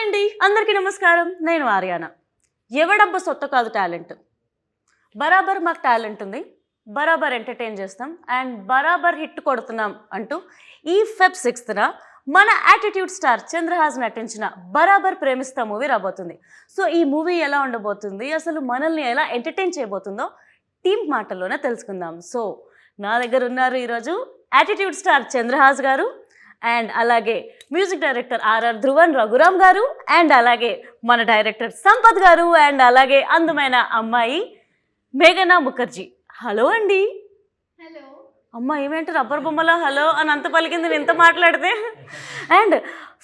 అండి అందరికీ నమస్కారం. నేను ఆర్యానా. ఎవడబ్బ సొత్త కాదు టాలెంట్. బరాబర్ మాకు టాలెంట్ ఉంది, బరాబర్ ఎంటర్టైన్ చేస్తాం అండ్ బరాబర్ హిట్ కొడుతున్నాం అంటూ ఈ ఫెబ్ 6న మన యాటిట్యూడ్ స్టార్ చంద్రహాస్ నటించిన బరాబర్ ప్రేమిస్తా మూవీ రాబోతుంది. సో ఈ మూవీ ఎలా ఉండబోతుంది, అసలు మనల్ని ఎలా ఎంటర్టైన్ చేయబోతుందో టీమ్ మాటల్లోనే తెలుసుకుందాం. సో నా దగ్గర ఉన్నారు ఈరోజు యాటిట్యూడ్ స్టార్ చంద్రహాస్ గారు అండ్ అలాగే music director RR Dhruvan Raghuram గారు అండ్ అలాగే మన డైరెక్టర్ సంపత్ గారు అండ్ అలాగే అందమైన అమ్మాయి మేఘనా ముఖర్జీ. హలో అండి. హలో అమ్మ ఏమేంటి రబ్బర్ బొమ్మలా హలో అని అంత పలికింది నేను ఇంత మాట్లాడితే. And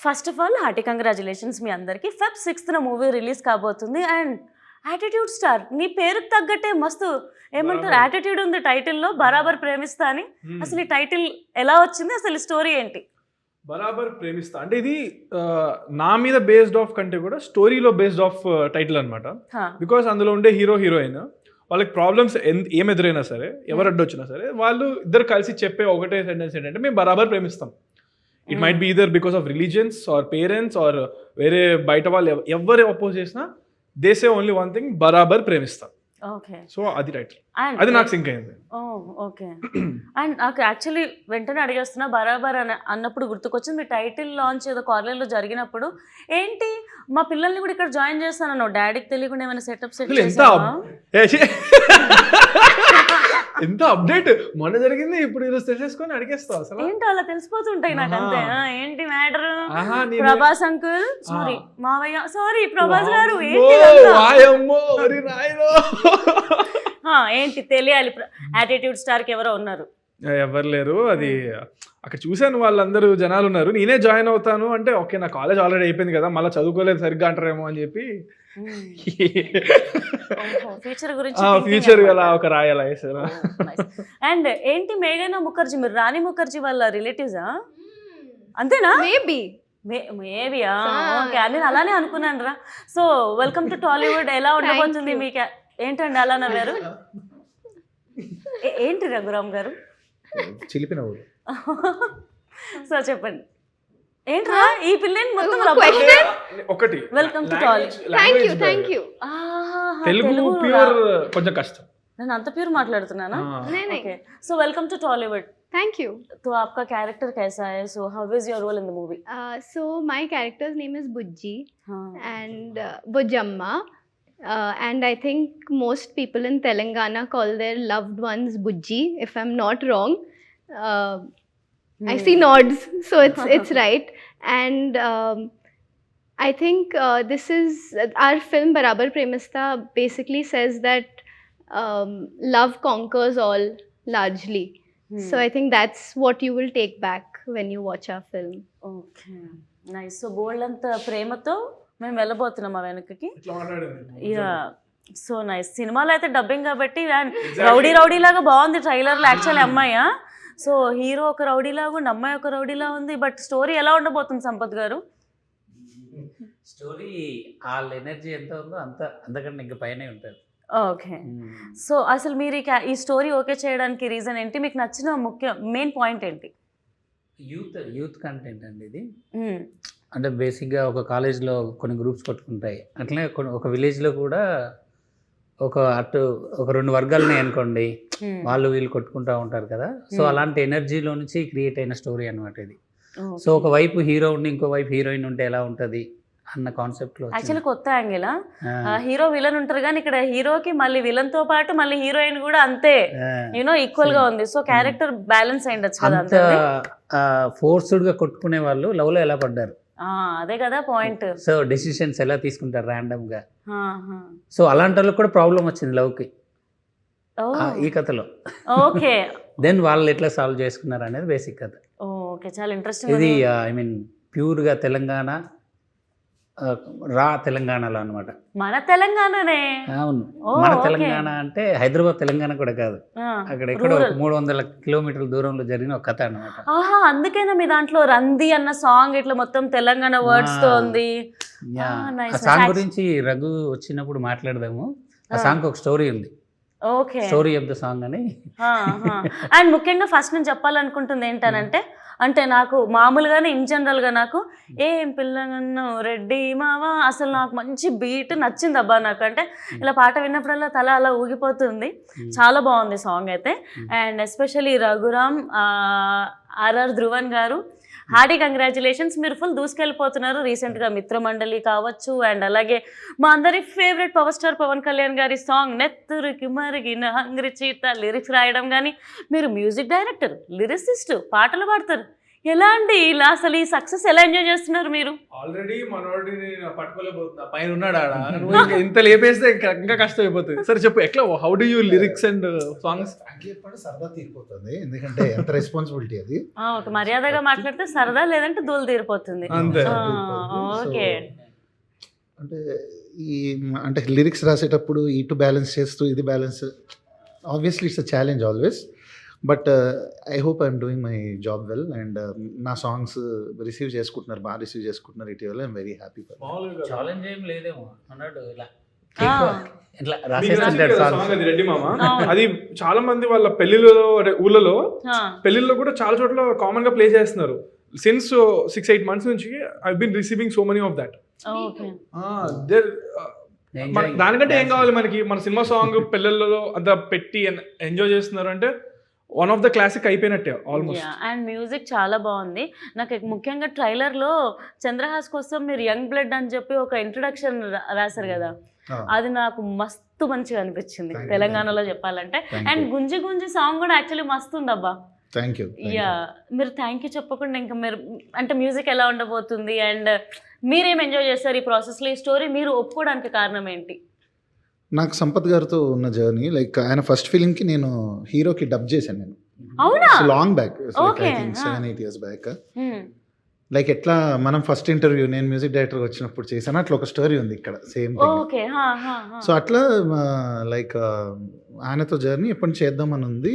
first of all hearty congratulations మీ అందరికీ. ఫెబ్ 6న మూవీ రిలీజ్ కాబోతుంది అండ్ యాటిట్యూడ్ స్టార్ నీ పేరుకు తగ్గట్టే మస్తు ఏమంటారు యాటిట్యూడ్ ఉంది టైటిల్లో, బరాబర్ ప్రేమిస్తా అని. అసలు ఈ టైటిల్ ఎలా వచ్చింది, అసలు స్టోరీ ఏంటి? బరాబర్ ప్రేమిస్తా అంటే ఇది నా మీద బేస్డ్ ఆఫ్ కంటే కూడా స్టోరీలో బేస్డ్ ఆఫ్ టైటిల్ అనమాట. బికాస్ అందులో ఉండే హీరో హీరోయిన్ వాళ్ళకి ప్రాబ్లమ్స్ ఏం ఎదురైనా సరే, ఎవరు అడ్డొచ్చినా సరే, వాళ్ళు ఇద్దరు కలిసి చెప్పే ఒకటే సెంటెన్స్ ఏంటంటే మేము బరాబర్ ప్రేమిస్తాం. It might be either because of religions or parents or వేరే బయట వాళ్ళు ఎవరు అపోజ్ చేసినా they say only one thing, బరాబర్ ప్రేమిస్తాం. ఓకే, సో అది టైటిల్, అది నాకు సింక్ అయింది. ఓకే. అండ్ నాకు యాక్చువల్లీ వెంటనే అడిగేస్తున్నా బరాబర్ అని అన్నప్పుడు గుర్తుకొచ్చింది మీ టైటిల్ లాంచ్ ఏదో కార్నర్లో జరిగినప్పుడు. ఏంటి మా పిల్లల్ని కూడా ఇక్కడ జాయిన్ చేస్తాను, డాడీకి తెలియకుండా ఏమైనా సెటప్ సెట్ ఎంత అప్డేట్ మొన్న జరిగింది, ఇప్పుడు ఈరోజు తెలిసేసుకొని అడిగేస్తావు అసలు. ఏంటో అలా తెలిసిపోతుంటాయి నాకు అంతే. ఏంటి మ్యాటర్? ప్రభాస్ అంకుల్ సారీ, మావయ్య సారీ, ప్రభాస్ గారు ఏంటి తెలియాలి. యాటిట్యూడ్ స్టార్కి ఎవరో ఉన్నారు? ఎవరు లేరు, అది అక్కడ చూశాను, వాళ్ళందరూ జనాలు ఉన్నారు. నేనే జాయిన్ అవుతాను అంటే ఓకే, నా కాలేజ్ ఆల్రెడీ అయిపోయింది కదా, మళ్ళీ చదువుకోలేదు సరిగ్గా అంటారేమో అని చెప్పి ఫ్యూచర్ అలా ఒక రాయాల వేసారు. అండ్ ఏంటి మేఘనా ముఖర్జీ, మీరు రాణి ముఖర్జీ వాళ్ళ రిలేటివ్సా? అంతేనా? మేబీయా? ఓకే, నేను అలానే అనుకున్నాను రా. So welcome to Tollywood. ఎలా ఉండబోతుంది మీకు? ఏంటండి అలా నవ్వారు? ఏంటి రఘురామ్ గారు చిలిపిన సో చెప్పండి ఏంట్రా ఈ పిల్లని మొత్తం ఒకటి. Welcome to Tollywood. Thank you. Telugu pure కొంచెం కష్టం, నేను అంత ప్యూర్ మాట్లాడుతున్నానా? Okay, so welcome to Tollywood. Thank you. तो आपका कैरेक्टर कैसा है? So how is your role in the movie? So my character's name is Bujji and Bujamma. And I think most people in Telangana call their loved ones Bujji, if I'm not wrong. I see nods, so it's right. And I think this is our film Barabar Premista basically says that love conquers all largely. So I think that's what you will take back when you watch our film. Okay, nice. So బోల్డంత ప్రేమతో మేము వెళ్ళబోతున్నాం ఆ వెనకకి. Yeah, so nice. సినిమాలో అయితే dubbing కాబట్టి rowdy rowdy లాగా బాగుంది ట్రైలర్లో యాక్చువల్లీ అమ్మాయి. సో హీరో ఒక రౌడీ లాగా ఉంది, అమ్మాయి ఒక రౌడీలా ఉంది. బట్ స్టోరీ ఎలా ఉండబోతుంది సంపత్ గారు? స్టోరీ వాళ్ళ ఎనర్జీ ఎంత ఉందో అంతకంటే ఇంకా పైనే ఉంటుంది. ఓకే, సో అసలు మీరు ఈ స్టోరీ ఓకే చేయడానికి రీజన్ ఏంటి? మీకు నచ్చిన మెయిన్ పాయింట్ ఏంటి? యూత్ కంటెంట్ అండి ఇది. అంటే బేసిక్గా ఒక కాలేజ్లో కొన్ని గ్రూప్స్ కొట్టుకుంటాయి, అట్లనే ఒక విలేజ్లో కూడా ఒక రెండు వర్గాలని అనుకోండి, వాళ్ళు వీళ్ళు కొట్టుకుంటూ ఉంటారు కదా. సో అలాంటి ఎనర్జీలో నుంచి క్రియేట్ అయిన స్టోరీ అనమాట ఇది. సో ఒక వైపు హీరో ఉండి ఇంకో వైపు హీరోయిన్ ఉంటే ఎలా ఉంటుంది అన్న కాన్సెప్ట్ లో యాక్చువల్లీ కొత్త యాంగిల్. హీరో విలన్ ఉంటారు కానీ ఇక్కడ హీరోకి మళ్ళీ విలన్ తో పాటు మళ్ళీ హీరోయిన్ కూడా అంతే ఈక్వల్ గా ఉంది. సో క్యారెక్టర్ బ్యాలెన్స్ అయ్యిండొచ్చు కదా. ఫోర్స్డ్ గా కొట్టుకునే వాళ్ళు లవ్ లో ఎలా పడ్డారు, అదే కదా పాయింట్. సో డెసిషన్స్ ఎలా తీసుకుంటారు ర్యాండమ్ గా. సో అలాంటి వాళ్ళకి కూడా ప్రాబ్లం వచ్చింది లవ్ కి ఈ కథలో. ఓకే, దెన్ వాళ్ళు ఎట్లా సాల్వ్ చేసుకున్నారు అనేది బేసిక్ కథ. ఓకే, చాలా ఇంట్రెస్టింగ్. ఇది ఐ మీన్ ప్యూర్ గా తెలంగాణ, రా తెలంగాణలో అనమాట. మన తెలంగాణనే. అవును, మన తెలంగాణ అంటే హైదరాబాద్ తెలంగాణ కూడా కాదు, అక్కడ ఎక్కడ 300 కిలోమీటర్ల దూరంలో జరిగిన ఒక కథ అనమాట. అందుకేనా మీ దాంట్లో రంది అన్న సాంగ్ ఇట్లా మొత్తం తెలంగాణ వర్డ్స్ తో ఉంది. ఆ సాంగ్ గురించి రఘు వచ్చినప్పుడు మాట్లాడదాము. ఆ సాంగ్ ఒక స్టోరీ ఉంది, okay, story of the song అని. అండ్ ముఖ్యంగా ఫస్ట్ నేను చెప్పాలనుకుంటుంది ఏంటనంటే అంటే నాకు మామూలుగానే ఇన్ జనరల్గా నాకు ఏం పిల్లగన్ను రెడ్డి మావా అసలు నాకు మంచి బీట్ నచ్చింది అబ్బా నాకు. అంటే ఇలా పాట విన్నప్పుడల్లా తల అలా ఊగిపోతుంది. చాలా బాగుంది సాంగ్ అయితే. And especially Raghuram, RR Dhruvan గారు, హార్డీ కంగ్రాచులేషన్స్. మీరు ఫుల్ దూసుకెళ్ళిపోతున్నారు. రీసెంట్గా మిత్రమండలి కావచ్చు, అండ్ అలాగే మా అందరి favourite power star Pawan Kalyan గారి సాంగ్ నెత్తురికి మరిగిన హంగ్రి చీత లిరిక్స్ రాయడం కానీ, మీరు మ్యూజిక్ డైరెక్టర్, లిరిసిస్ట్, పాటలు పాడతారు. ఎలా అండి ఇలా అసలు ఈ సక్సెస్ ఎలా ఎంజాయ్ చేస్తున్నారు మీరు? ఆల్రెడీ మనోడిని పట్టుకోలేకపోతున్నా, పైన ఉన్నాడు ఆడ. నువ్వు ఇంత లేపేస్తే ఇంకా కష్టం అయిపోతుంది. సరే చెప్పు, ఎట్లా how do you lyrics and songs? సరదా తీరిపోతుంది, ఎందుకంటే ఎంత రెస్పాన్సిబిలిటీ అది. ఒక మర్యాదగా మాట్లాడితే సరదా, లేదంటే దూలు తీరిపోతుంది. అంతే. ఓకే. అంటే అంటే లిరిక్స్ రాసేటప్పుడు ఇటు బ్యాలెన్స్ చేస్తూ ఇది balance, obviously it's a challenge always. But I hope I'm doing my job well. And నా సాంగ్స్ రిసీవ్ చేసుకుంటున్నారు, బాగా రిసీవ్ చేసుకుంటున్నారు ఇటీవల. I'm very happy. ఛాలెంజ్ ఏం లేదేమో అన్నాడు ఇలా ఇట్లా రెడ్డి మామ. అది చాలా మంది వాళ్ళ పెళ్లిళ్ళలో, ఊళ్ళలో పెళ్లిళ్ళలో కూడా చాలా చోట్ల కామన్ గా ప్లే చేస్తున్నారు. సిన్స్ 6-8 months నుంచి I been receiving so many of that. దానికంటే ఏం కావాలి మనకి? మన సినిమా సాంగ్ పెళ్ళిళ్ళలో అంత పెట్టి ఎంజాయ్ చేస్తున్నారు అంటే వన్ ఆఫ్ ద క్లాసిక్ అయిపోయినట్టే ఆల్మోస్ట్. అండ్ మ్యూజిక్ చాలా బాగుంది. నాకు ముఖ్యంగా ట్రైలర్లో చంద్రహాస్ కోసం మీరు యంగ్ బ్లడ్ అని చెప్పి ఒక ఇంట్రొడక్షన్ రాశారు కదా, అది నాకు మస్తు మంచిగా అనిపించింది తెలంగాణలో చెప్పాలంటే. అండ్ గుంజి గుంజి సాంగ్ కూడా యాక్చువల్లీ మస్తు ఉంది అబ్బా. Thank you. యా, మీరు థ్యాంక్ యూ చెప్పకుండా ఇంకా మీరు అంటే మ్యూజిక్ ఎలా ఉండబోతుంది అండ్ మీరేం ఎంజాయ్ చేస్తారు ఈ ప్రాసెస్లో? ఈ స్టోరీ మీరు ఒప్పుకోవడానికి కారణం ఏంటి? నాకు సంపత్ గారితో ఉన్న జర్నీ, లైక్ ఆయన ఫస్ట్ ఫిలింకి నేను హీరోకి డబ్ చేశాను నేను. అవునా? Long back, 7-8 years back. Like ఎట్లా మనం ఫస్ట్ ఇంటర్వ్యూ నేను మ్యూజిక్ డైరెక్టర్ వచ్చినప్పుడు చేశాను, అట్లా ఒక స్టోరీ ఉంది ఇక్కడ సేమ్. సో అట్లా లైక్ ఆయనతో జర్నీ ఎప్పటి చేద్దామని ఉంది.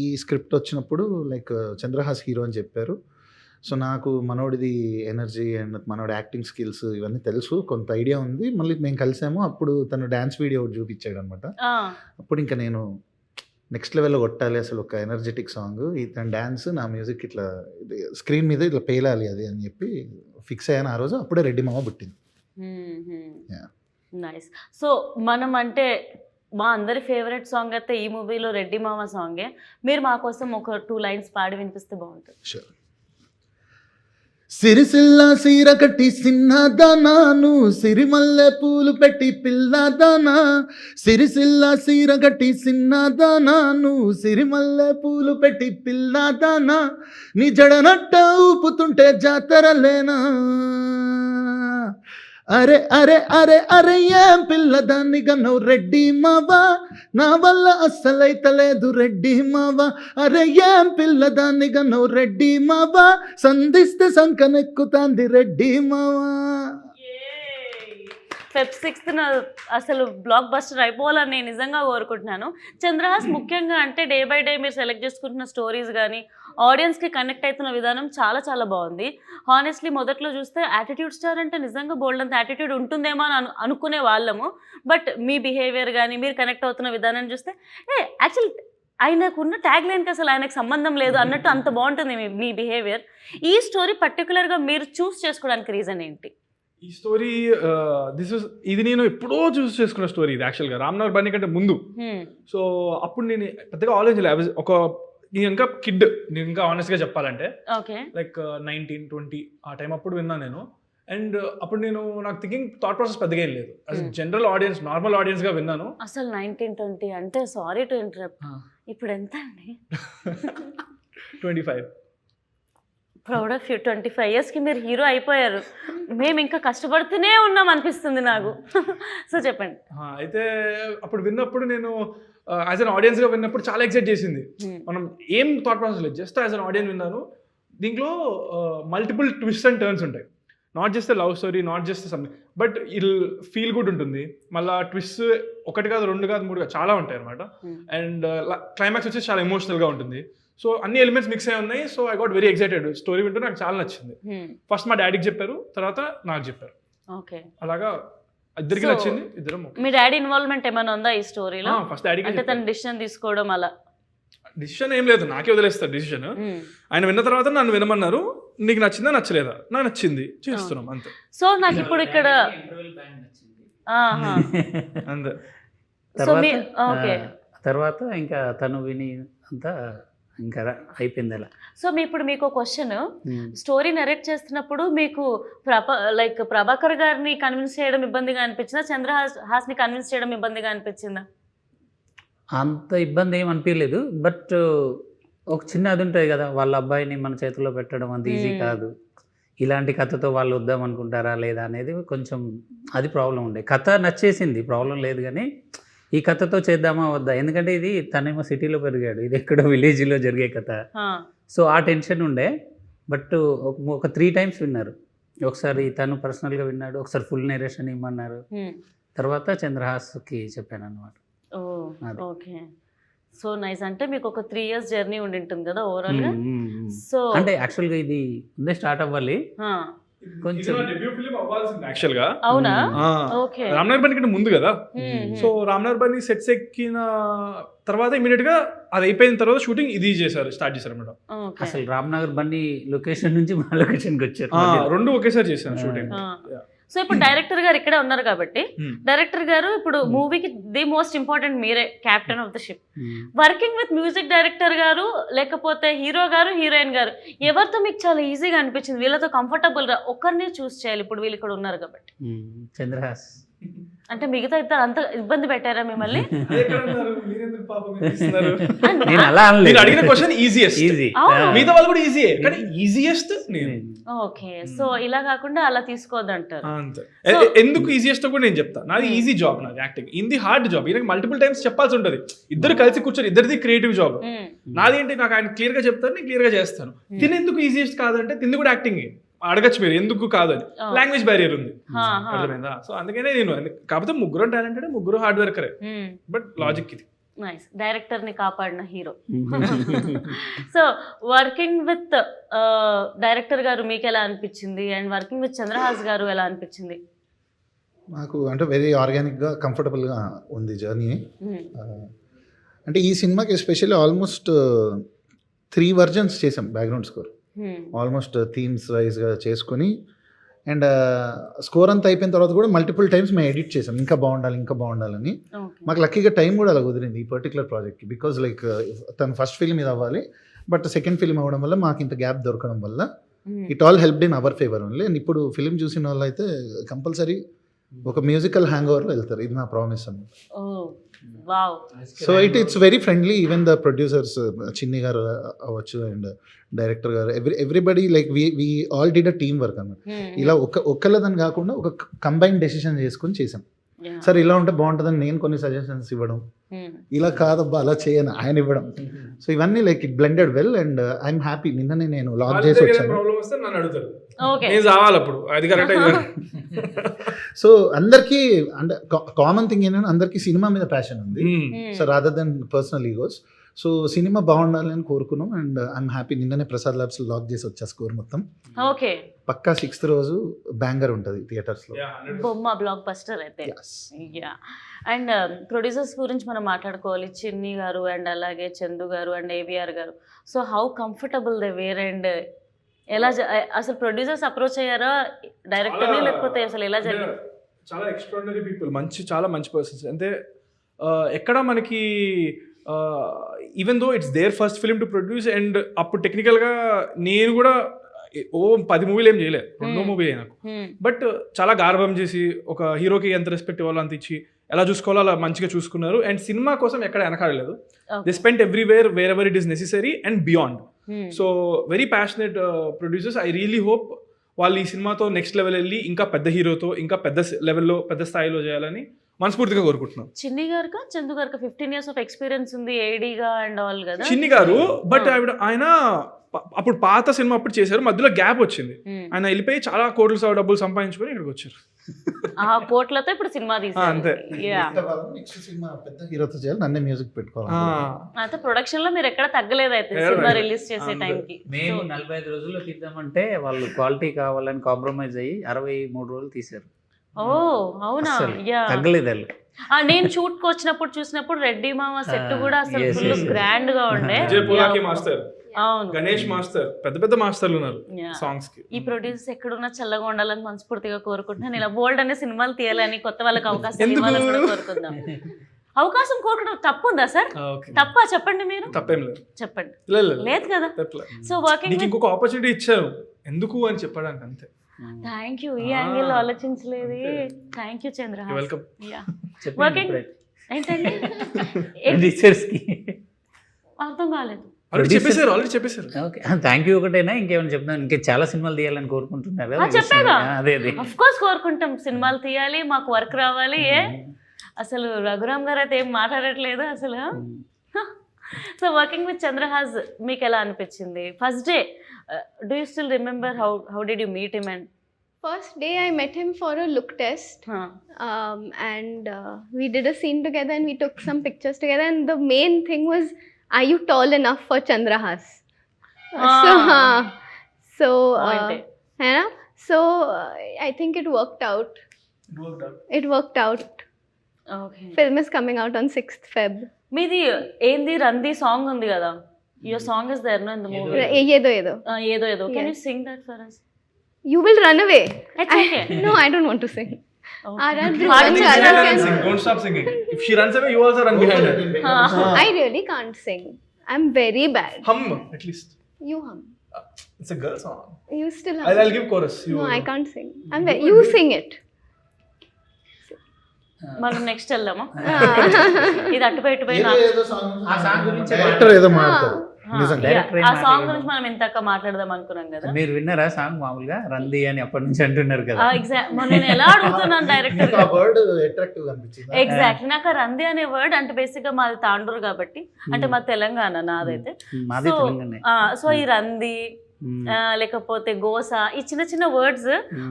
ఈ స్క్రిప్ట్ వచ్చినప్పుడు లైక్ చంద్రహాస్ హీరో అని చెప్పారు. సో నాకు మనోడిది ఎనర్జీ అండ్ మనోడి యాక్టింగ్ స్కిల్స్ ఇవన్నీ తెలుసు, కొంత ఐడియా ఉంది. మళ్ళీ మేము కలిసాము, అప్పుడు తను డ్యాన్స్ వీడియో చూపించాడు అనమాట. అప్పుడు ఇంకా నేను నెక్స్ట్ లెవెల్లో కొట్టాలి అసలు, ఒక ఎనర్జెటిక్ సాంగ్, ఇతను డ్యాన్స్ నా మ్యూజిక్ ఇట్లా స్క్రీన్ మీద ఇట్లా పేలాలి అది అని చెప్పి ఫిక్స్ అయ్యాను ఆ రోజు. అప్పుడే రెడ్డి మామ పుట్టింది. నైస్. సో మనం అంటే మా అందరి ఫేవరెట్ సాంగ్ అయితే ఈ మూవీలో రెడ్డి మామ సాంగే. మీరు మా కోసం ఒక 2 lines పాడి వినిపిస్తే బాగుంటుంది. షూర్. సిరిసిల్ల సీర కట్టి సిన్నదానాను, సిరిమల్లె పూలు పెట్టి పిల్లదానా. సిరిసిల్ల సీర కట్టి సిన్నదానాను, సిరిమల్లె పూలు పెట్టి పిల్లదానా. నీ జడనట్ట ఊపుతుంటే జాతరలేనా. అరే అరే అరే అరే ఏం పిల్లదాన్ని గన్నవు రెడ్డి మావా, నా వల్ల అస్సలైతలేదు రెడ్డి మావా. అరే ఏం పిల్లదాన్ని గన్నవు రెడ్డి మావా, సంధిస్తే సంకనెక్కుతాంది రెడ్డి మావా. Feb 6th అసలు బ్లాక్ బస్టర్ అయిపోవాలని నేను నిజంగా కోరుకుంటున్నాను. చంద్రహాస్ ముఖ్యంగా అంటే డే బై డే మీరు సెలెక్ట్ చేసుకుంటున్న స్టోరీస్ కానీ ఆడియన్స్కి కనెక్ట్ అవుతున్న విధానం చాలా చాలా బాగుంది. హానెస్ట్లీ మొదట్లో చూస్తే యాటిట్యూడ్ స్టార్ అంటే నిజంగా బోల్డ్ అంత యాటిట్యూడ్ ఉంటుందేమో అని అనుకునే వాళ్ళము. బట్ మీ బిహేవియర్ కానీ మీరు కనెక్ట్ అవుతున్న విధానం చూస్తే యాక్చువల్లీ ఆయనకున్న ట్యాగ్ లైన్కి అసలు ఆయనకు సంబంధం లేదు అన్నట్టు అంత బాగుంటుంది మీ బిహేవియర్. ఈ స్టోరీ పర్టికులర్గా మీరు చూస్ చేసుకోవడానికి రీజన్ ఏంటి? ఈ స్టోరీ ఇది నేను ఎప్పుడో చూస్ చేసుకున్న స్టోరీ. ఇది యాక్చువల్గా రామ్నగర్ బన్నీ కంటే ముందు. సో అప్పుడు నేను పెద్దగా ఆలోచించలేదు. నేను ఇంకా కిడ్, నేను ఇంకా ఆనెస్ట్గా చెప్పాలంటే లైక్ 19-20 ఆ టైం అప్పుడు విన్నాను నేను. అండ్ అప్పుడు నాకు థింకింగ్ థాట్ ప్రాసెస్ పెద్దగా ఏం లేదు. అసలు జనరల్ ఆడియన్స్, నార్మల్ ఆడియన్స్గా విన్నాను. అసలు 19-20 అంటే సారీ టు ఇంటరప్ట్, ఇప్పుడు ఎంత అండి? 25. Proud of you. 25 yearsకి మీరు హీరో అయిపోయారు. మేము ఇంకా కష్టపడుతూనే ఉన్నాం అనిపిస్తుంది నాకు. సో చెప్పండి. అయితే అప్పుడు విన్నప్పుడు నేను యాజ్ అన్ ఆడియన్స్గా విన్నప్పుడు చాలా ఎక్సైట్ చేసింది. మనం ఏం థాట్ ప్రాసెస్ లేదు, జస్ట్ యాజ్ అన్ ఆడియన్స్ విన్నాను. దీంట్లో మల్టిపుల్ ట్విస్ట్ అండ్ టర్న్స్ ఉంటాయి. Not just love story, not just something, but it'll feel good ఉంటుంది. మళ్ళీ ట్విస్ట్ 1 కాదు 2 కాదు 3 కాదు చాలా ఉంటాయి అనమాట. అండ్ క్లైమాక్స్ వచ్చేసి చాలా ఎమోషనల్గా ఉంటుంది. సో అన్ని ఎలిమెంట్స్ మిక్స్ అయి ఉన్నాయి. So I got very excited. Story వింటూ నాకు చాలా నచ్చింది. ఫస్ట్ మా డాడీకి చెప్పారు, తర్వాత నాకు చెప్పారు. అలాగా ఇద్దరికి నచ్చింది. ఇద్దరం. మీ డాడీ ఇన్వాల్వ్మెంట్ ఏమైనా ఉందా ఈ స్టోరీలో? ఫస్ట్ డాడీకి అంటే తన డిసిషన్ తీసుకోవడం అలా? డిసిషన్ ఏం లేదు, నాకే వదిలేస్తారు డిసిషన్. ఆయన విన్న తర్వాత నన్ను వినమన్నారు, నీకు నచ్చిందా నచ్చలేదా, నాకు నచ్చింది చేస్తున్నాం అంతే. సో నాకు ఇప్పుడు ఇక్కడ అంతే. తర్వాత ఇంకా తను విని అంతా ఇంకా అయిపోయింది అలా. సో ఇప్పుడు మీకు క్వశ్చన్, స్టోరీ నరేట్ చేస్తున్నప్పుడు మీకు ప్రభాకర్ గారిని కన్విన్స్ చేయడం ఇబ్బందిగా అనిపించిందా, చంద్రహాస్ని కన్విన్స్ చేయడం ఇబ్బందిగా అనిపించిందా? అంత ఇబ్బంది ఏం అనిపించలేదు, బట్ ఒక చిన్న అది ఉంటుంది కదా, వాళ్ళ అబ్బాయిని మన చేతిలో పెట్టడం అంత ఈజీ కాదు. ఇలాంటి కథతో వాళ్ళు వద్దాం అనుకుంటారా లేదా అనేది కొంచెం అది ప్రాబ్లం ఉండే. కథ నచ్చేసింది, ప్రాబ్లం లేదు, కానీ ఈ కథతో చేద్దామా వద్దా, ఎందుకంటే ఇది తనేమో సిటీలో పెరిగాడు, ఇది ఎక్కడో విలేజ్లో జరిగే కథ. సో ఆ టెన్షన్ ఉండే. బట్ ఒక 3 times విన్నారు. ఒకసారి తను పర్సనల్గా విన్నాడు, ఒకసారి ఫుల్ నేరేషన్ ఇమ్మన్నారు, తర్వాత చంద్రహాస్కి చెప్పాను అనమాట. Okay, so nice. అంటే మీకు ఒక 3 years జర్నీ ఉండి ఉంటుంది కదా ఓవరాల్ గా. సో అంటే యాక్చువల్గా ఇది ముందే స్టార్ట్ అవ్వాలి కొంచెం. యాక్చువల్గా అవునా? ఓకే, రామ్నగర్ బన్నీ కంటే ముందు కదా. సో రామ్నగర్ బన్నీ సెట్స్ ఎక్కిన తర్వాత ఇమీడియట్ గా అది అయిపోయిన తర్వాత షూటింగ్ ఇది స్టార్ట్ చేశారు అన్నమాట. అసలు రామ్నగర్ బన్నీ లొకేషన్ నుంచి మా లొకేషన్కి వచ్చారు, 2 ఒకేసారి చేశాను షూటింగ్. సో ఇప్పుడు డైరెక్టర్ గారు ఇక్కడే ఉన్నారు కాబట్టి, డైరెక్టర్ గారు ఇప్పుడు మూవీకి ది మోస్ట్ ఇంపార్టెంట్ మీరే, captain of the ship. Working with music director గారు లేకపోతే హీరో గారు హీరోయిన్ గారు, ఎవరితో మీకు చాలా ఈజీగా అనిపించింది, వీళ్ళతో కంఫర్టబుల్ గా ఒకరిని చూస్ చేయాలి, ఇప్పుడు వీళ్ళు ఇక్కడ ఉన్నారు కాబట్టి? చంద్రహాస్. అంటే మిగతా ఇద్దరు అంత ఇబ్బంది పెట్టారా మిమ్మల్ని? నేను అలా అడిగిన క్వశ్చన్ ఈజియెస్ట్, మిగతా వాళ్ళు కూడా ఈజీయే, కానీ ఈజియెస్ట్ నేను. ఓకే, సో ఇలా కాకుండా అలా తీసుకోవద్దంటారు. ఎందుకు ఈజియెస్ట్ కూడా నేను చెప్తాను. నాది ఈజీ జాబ్, నాది యాక్టింగ్. ఇది హార్డ్ జాబ్, ఈయనకి మల్టిపుల్ టైమ్స్ చెప్పాల్సి ఉంటుంది. ఇద్దరు కలిసి కూర్చొని, ఇద్దరిది క్రియేటివ్ జాబ్. నాది ఏంటి, నాకు ఆయన క్లియర్ గా చెప్తాను, నేను క్లియర్ గా చేస్తాను. తిని ఎందుకు ఈజియెస్ట్ కాదంటే, తింది కూడా యాక్టింగ్ అడగచ్చు మీరు, ఎందుకు కాదని. లాంగ్వేజ్ బ్యారియర్ ఉంది, అర్థమైందా? సో అందుకనే నేను, కాకపోతే ముగ్గురు టాలెంటెడ్, ముగ్గురు హార్డ్ వర్కరే, బట్ లాజిక్ ఇది. నైస్, డైరెక్టర్ ని కాపాడిన hero. So working with director గారు మీకు ఎలా అనిపించింది, అండ్ వర్కింగ్ విత్ చంద్రహాస్ గారు ఎలా అనిపించింది? నాకు అంటే వెరీ ఆర్గానిక్గా కంఫర్టబుల్గా ఉంది జర్నీ. అంటే ఈ సినిమాకి ఎస్పెషల్లీ ఆల్మోస్ట్ 3 versions చేసాం బ్యాక్గ్రౌండ్ స్కోర్, ఆల్మోస్ట్ థీమ్స్ వైజ్గా చేసుకొని. అండ్ స్కోర్ అంతా అయిపోయిన తర్వాత కూడా మల్టిపుల్ టైమ్స్ మేము ఎడిట్ చేసాం, ఇంకా బాగుండాలని. మాకు లక్కీగా టైం కూడా అలా కుదిరింది ఈ పర్టికులర్ ప్రాజెక్ట్కి, బికాజ్ లైక్ తను ఫస్ట్ ఫిల్మ్ ఇది అవ్వాలి, బట్ సెకండ్ ఫిల్మ్ అవ్వడం వల్ల మాకు ఇంత గ్యాప్ దొరకడం వల్ల it all helped in our favour only. And ఇప్పుడు ఫిల్మ్ చూసిన వాళ్ళు అయితే కంపల్సరీ ఒక మ్యూజికల్ హ్యాంగ్ ఓవర్లో వెళ్తారు, ఇది నా ప్రామిస్ అన్నమాట. So it's very friendly. Even the producers Chinni గారు అవ్వచ్చు అండ్ డైరెక్టర్ గారు, everybody like we all did a team work అన్నమాట. ఇలా ఒక్కళ్ళదని కాకుండా ఒక కంబైన్ డెసిషన్ చేసుకొని చేసాం. సార్ ఇలా ఉంటే బాగుంటుందని నేను కొన్ని సజెషన్స్ ఇవ్వడం, ఇలా కాదబ్బా అలా చేయను ఆయన ఇవ్వడం. సో ఇవన్నీ like it blended well and I'm happy. నిన్ననే నేను లాక్ చేసి వచ్చాను. సో అందరికీ అంటే కామన్ థింగ్ ఏంటంటే అందరికీ సినిమా మీద ప్యాషన్ ఉంది, so rather than personal egos. So cinema బాగుండాలి అని కోరుకున్నాం అండ్ ఐఎమ్ హ్యాపీ. నిన్ననే ప్రసాద్ ల్యాబ్స్ లాక్ చేసి వచ్చా స్కోర్ మొత్తం. ఓకే, పక్కా 6th రోజు బ్యాంగర్ ఉంటుంది థియేటర్స్ లో, బొమ్మ బ్లాక్ బస్టర్ అయితే. అండ్ ప్రొడ్యూసర్స్ గురించి మనం మాట్లాడుకోవాలి, చిన్ని గారు అండ్ అలాగే చందు గారు అండ్ ఏవిఆర్ గారు. So how comfortable they were and ఎలా అసలు ప్రొడ్యూసర్స్ అప్రోచ్ అయ్యారా డైరెక్టర్ని, లేకపోతే అసలు ఎలా జరిగింది? చాలా ఎక్స్ట్రాడినరీ పీపుల్, చాలా మంచి పర్సన్స్. అంటే ఎక్కడ మనకి even though it's their first film to produce, and అప్పుడు టెక్నికల్గా నేను కూడా 10 మూవీలు ఏం చేయలేదు, 2 మూవీ నాకు. బట్ చాలా గార్భం చేసి ఒక హీరోకి ఎంత రెస్పెక్ట్ ఇవ్వాలో అంత ఇచ్చి ఎలా చూసుకోవాలో అలా మంచిగా చూసుకున్నారు. అండ్ సినిమా కోసం ఎక్కడ వెనకాడలేదు. They spent everywhere wherever it is necessary and beyond. So very passionate producers. I really hope వాళ్ళు ఈ సినిమాతో నెక్స్ట్ లెవెల్ వెళ్ళి ఇంకా పెద్ద హీరోతో ఇంకా పెద్ద లెవెల్లో పెద్ద స్థాయిలో చేయాలని మనస్ఫూర్తిగా కోరుకుంటున్నాం. చిన్ని గారు చందు గారు 15 years ఆఫ్ ఎక్స్పీరియన్స్ ఉంది ఏడీగా అండ్ ఆల్ కదా. చిన్ని గారు బట్ ఆయన అప్పుడు పాత సినిమా అప్పుడు చేశారు, మధ్యలో గ్యాప్ వచ్చింది. ఆయన వెళ్ళిపోయి చాలా కోట్లు డబ్బులు సంపాదించుకొని ఇక్కడికి వచ్చారు. ఆ కోట్లతో ఇప్పుడు సినిమా తీశారు. అంతే, పెద్ద హీరోతో చేయాలి, నన్నే మ్యూజిక్ పెట్టుకోవాలి. అయితే ప్రొడక్షన్ లో మీరు ఎక్కడ తగ్గలేదు అయితే సినిమా రిలీజ్ చేసే టైంకి. మేము 45 రోజుల్లో తీద్దామంటే వాళ్ళు క్వాలిటీ కావాలని కాంప్రమైజ్ అయ్యి 63 రోజులు తీశారు. ఓ అవునా? అసలు యా తగ్గలేదు వాళ్ళు. నేను షూట్ కి వచ్చినప్పుడు చూసినప్పుడు రెడ్డి మామ సెట్ కూడా అసలు yes, ఫుల్ yes. గ్రాండ్ గా ఉండే. విజయ్ పోలాకి మాస్టర్, అవును. గణేష్ మాస్టర్, పెద్ద పెద్ద మాస్టర్లు ఉన్నారు Yeah. సాంగ్స్ కి. ఈ ప్రొడ్యూసర్స్ ఎక్కడున్నా చల్లగా ఉండాలని మనస్ఫూర్తిగా కోరుకుంటున్నాను. ఇలా బోల్డ్ అనే సినిమాలు తీయాలని, కొత్త వాళ్ళకి అవకాశం ఎందుకు? ఇవ్వాలని కూడా కోరుకుందాం. అవకాశం కోరుకోవడం తప్పు ఉందా సార్? ఓకే, తప్పా చెప్పండి, మీరు తప్పేం లేదు. చెప్పండి. లేదు లేదు కదా. తప్పలే. సో వర్కింగ్ నీకు ఇంకొక ఆపర్చునిటీ ఇచ్చారు ఎందుకు అని చెప్పడానికి, అంతే. Thank you. ఈ యాంగిల్ ఆలోచించలేదు. Thank you Chandrahas. వెల్కమ్. చెప్పండి వర్కింగ్ ఇప్పుడైతే. ఏంటండి? Producers కి. అర్థం కాలేదు. ఆల్రెడీ చెప్పేశారు. ఓకే, థ్యాంక్ యూ ఒకటేనా, ఇంకేమైనా చెప్తాను? ఇంకా చాలా సినిమాలు తీయాలని కోరుకుంటున్నారు కదా. చెప్పాగా. అదే అఫ్ కోర్స్ కోరుకుంటాం, సినిమాలు తీయాలి, మాకు వర్క్ రావాలి. అసలు రఘురామ్ గారు అయితే ఏం మాట్లాడట్లేదు అసలు. సో వర్కింగ్ విత్ చంద్రహాస్ మీకు ఎలా అనిపించింది? First day, do you still remember how did you meet him? And First day I met him for a look test, and we did a scene together and we took some pictures together, and the main thing was, are you tall enough for Chandrahas? So yeah, so I think it worked out. It worked out. Okay. Film is coming out on 6th Feb. మీది ఏంది రంది song ఉంది కదా, your song is there no in the movie. Yedo. ఏదో ఏదో, can you sing that for us? You will run away. It's okay. No, I don't want to sing. Don't stop singing. If she runs away, you also run behind her. I really can't sing. I'm very bad. Hum at least. You hum. It's a girl song. You still hum. I'll give chorus. No, I can't sing. You sing it. మనం next వెళ్దామా? ఇది అటుపైటు పోయి ఆ song గురించి director ఏదో మాట్లాడతారు నిజంగా. ఆ సాంగ్ గురించి మనం ఇంతక మాట్లాడదాం అనుకున్నాం కదా. మీరు విన్నారా సాంగ్? మామూలుగా రంది అని అప్పటి నుంచి అంటున్నారు కదా. నేను ఎలా అడుగుతున్నాను డైరెక్టర్. ఆ వర్డ్ అట్రాక్టివ్ అనిపించింది. ఎగ్జాక్ట్లీ, నాకు ఆ రంది అనే వర్డ్ అంటే బేసిక్ గా మాది తాండూరు కాబట్టి, అంటే మా తెలంగాణ నాదైతే. మాది తెలంగాణ. సో ఈ రంది లేకపోతే గోస, ఈ చిన్న చిన్న వర్డ్స్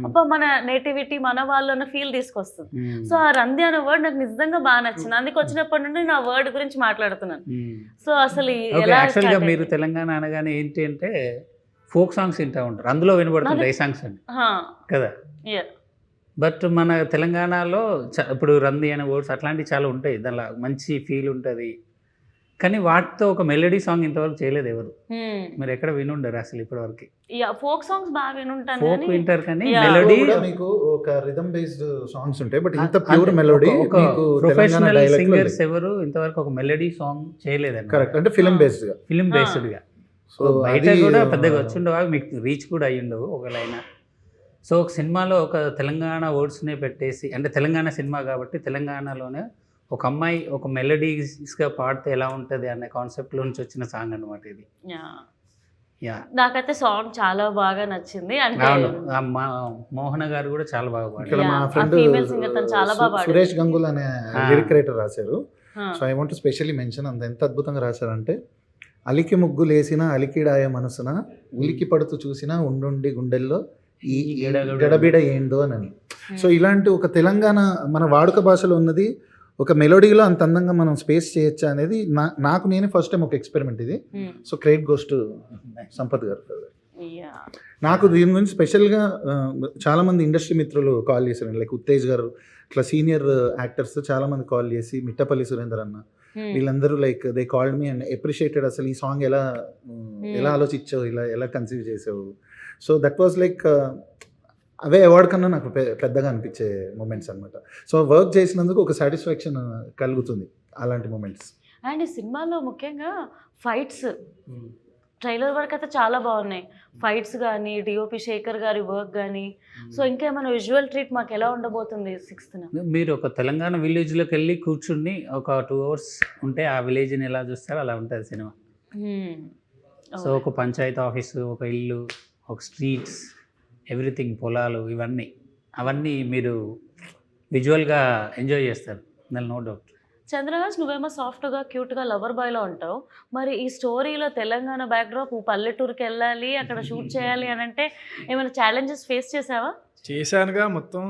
అబ్బా మన నేటివిటీ, మన వాళ్ళన్న ఫీల్ తీసుకొస్తుంది. సో ఆ రంది అనే వర్డ్ నాకు నిజంగా బాగా నచ్చింది. అందుకు వచ్చినప్పటి నుండి నా వర్డ్ గురించి మాట్లాడుతున్నాను. సో అసలు యాక్చువల్గా మీరు తెలంగాణ అనగానే ఏంటి అంటే ఫోక్ సాంగ్స్ వింటూ ఉంటారు, అందులో వినబడుతుంటాయి ఈ సాంగ్స్ అండి కదా. బట్ మన తెలంగాణలో ఇప్పుడు రంది అనే వర్డ్స్ అట్లాంటివి చాలా ఉంటాయి, దానిలో మంచి ఫీల్ ఉంటుంది. కానీ వాటితో ఒక మెలోడీ సాంగ్ ఇంతవరకు చేయలేదు ఎవరు. మీరు ఎక్కడ వినుండరు అసలు ఇప్పటివరకు. ఫోక్ సాంగ్స్ బాగా వినుంటాను, ఫోక్ వింటారు కానీ మెలోడీ మీకు ఒక రిథమ్ బేస్డ్ సాంగ్స్ ఉంటాయి, బట్ ఇంత ప్యూర్ మెలోడీ ప్రొఫెషనల్ సింగర్స్ ఎవరు ఇంతవరకు ఒక మెలోడీ సాంగ్ చేయలేదండి. కరెక్ట్, అంటే ఫిల్మ్ బేస్డ్ గా. సో బయట కూడా పెద్దగా వచ్చిండవు, మీకు రీచ్ కూడా అయ్యిండవు ఒకవేళ. సో ఒక సినిమాలో ఒక తెలంగాణ వర్డ్స్నే పెట్టేసి, అంటే తెలంగాణ సినిమా కాబట్టి తెలంగాణలోనే ఒక అమ్మాయి ఒక మెలోడీస్గా పాడితే ఎలా ఉంటుంది అనే కాన్సెప్ట్లో నుంచి వచ్చిన సాంగ్ అనమాట ఇది. నాకైతే సాంగ్ చాలా బాగా నచ్చింది. అంటే మోహన గారు కూడా చాలా బాగా పాడారు. ఇక్కడ మా ఫ్రెండ్ సురేష్ గంగుల్ అనే లిరిక్ రైటర్ రాశారు. So I want to specially mention, అంత ఎంత అద్భుతంగా రాశారంటే, అలికి ముగ్గులేసిన అలికిడాయ మనసున ఉలికి పడుతూ చూసిన ఉండుండి గుండెల్లో ఈ గడబిడ ఏందో అని. సో ఇలాంటి ఒక తెలంగాణ మన వాడుక భాషలో ఉన్నది ఒక మెలోడీలో అంత అందంగా మనం స్పేస్ చేయొచ్చా అనేది నాకు నేనే ఫస్ట్ టైం ఒక ఎక్స్పెరిమెంట్ ఇది. So credit goes to Sampath గారు. నాకు దీని గురించి స్పెషల్గా చాలామంది ఇండస్ట్రీ మిత్రులు కాల్ చేశారు, లైక్ ఉత్తేజ్ గారు, ఇట్లా సీనియర్ యాక్టర్స్ చాలామంది కాల్ చేసి, మిట్టపల్లి సురేందర్ అన్న, వీళ్ళందరూ like they called me and appreciated అసలు ఈ సాంగ్ ఎలా ఆలోచించావు, ఎలా కన్సీవ్ చేసావు. So that was like away award కన్నా నాకు పెద్దగా అనిపించే మూమెంట్స్ అనమాట. సో వర్క్ చేసినందుకు ఒక సాటిస్ఫాక్షన్ కలుగుతుంది అలాంటి మూమెంట్స్. అండ్ ఈ సినిమాలో ముఖ్యంగా ఫైట్స్, ట్రైలర్ వరకు అయితే చాలా బాగున్నాయి. ఫైట్స్ కానీ, డిఓపి శేఖర్ గారి వర్క్ కానీ. సో ఇంకేమైనా విజువల్ ట్రీట్ మాకు ఎలా ఉండబోతుంది 6th? మీరు ఒక తెలంగాణ విలేజ్లోకి వెళ్ళి కూర్చుని ఒక 2 hours ఉంటే ఆ విలేజ్ని ఎలా చూస్తారో అలా ఉంటుంది సినిమా. సో ఒక పంచాయతీ ఆఫీసు, ఒక ఇల్లు, ఒక స్ట్రీట్స్, ఎవ్రీథింగ్, పొలాలు, అవన్నీ మీరు విజువల్గా ఎంజాయ్ చేస్తారు, దాని నో డౌట్. చంద్రహాస్, నువ్వేమో సాఫ్ట్గా క్యూట్గా లవర్ బాయ్లో ఉంటావు, మరి ఈ స్టోరీలో తెలంగాణ బ్యాక్డ్రాప్, పల్లెటూరుకి వెళ్ళాలి, అక్కడ షూట్ చేయాలి అని అంటే ఏమైనా ఛాలెంజెస్ ఫేస్ చేసావా? చేశానుగా, మొత్తం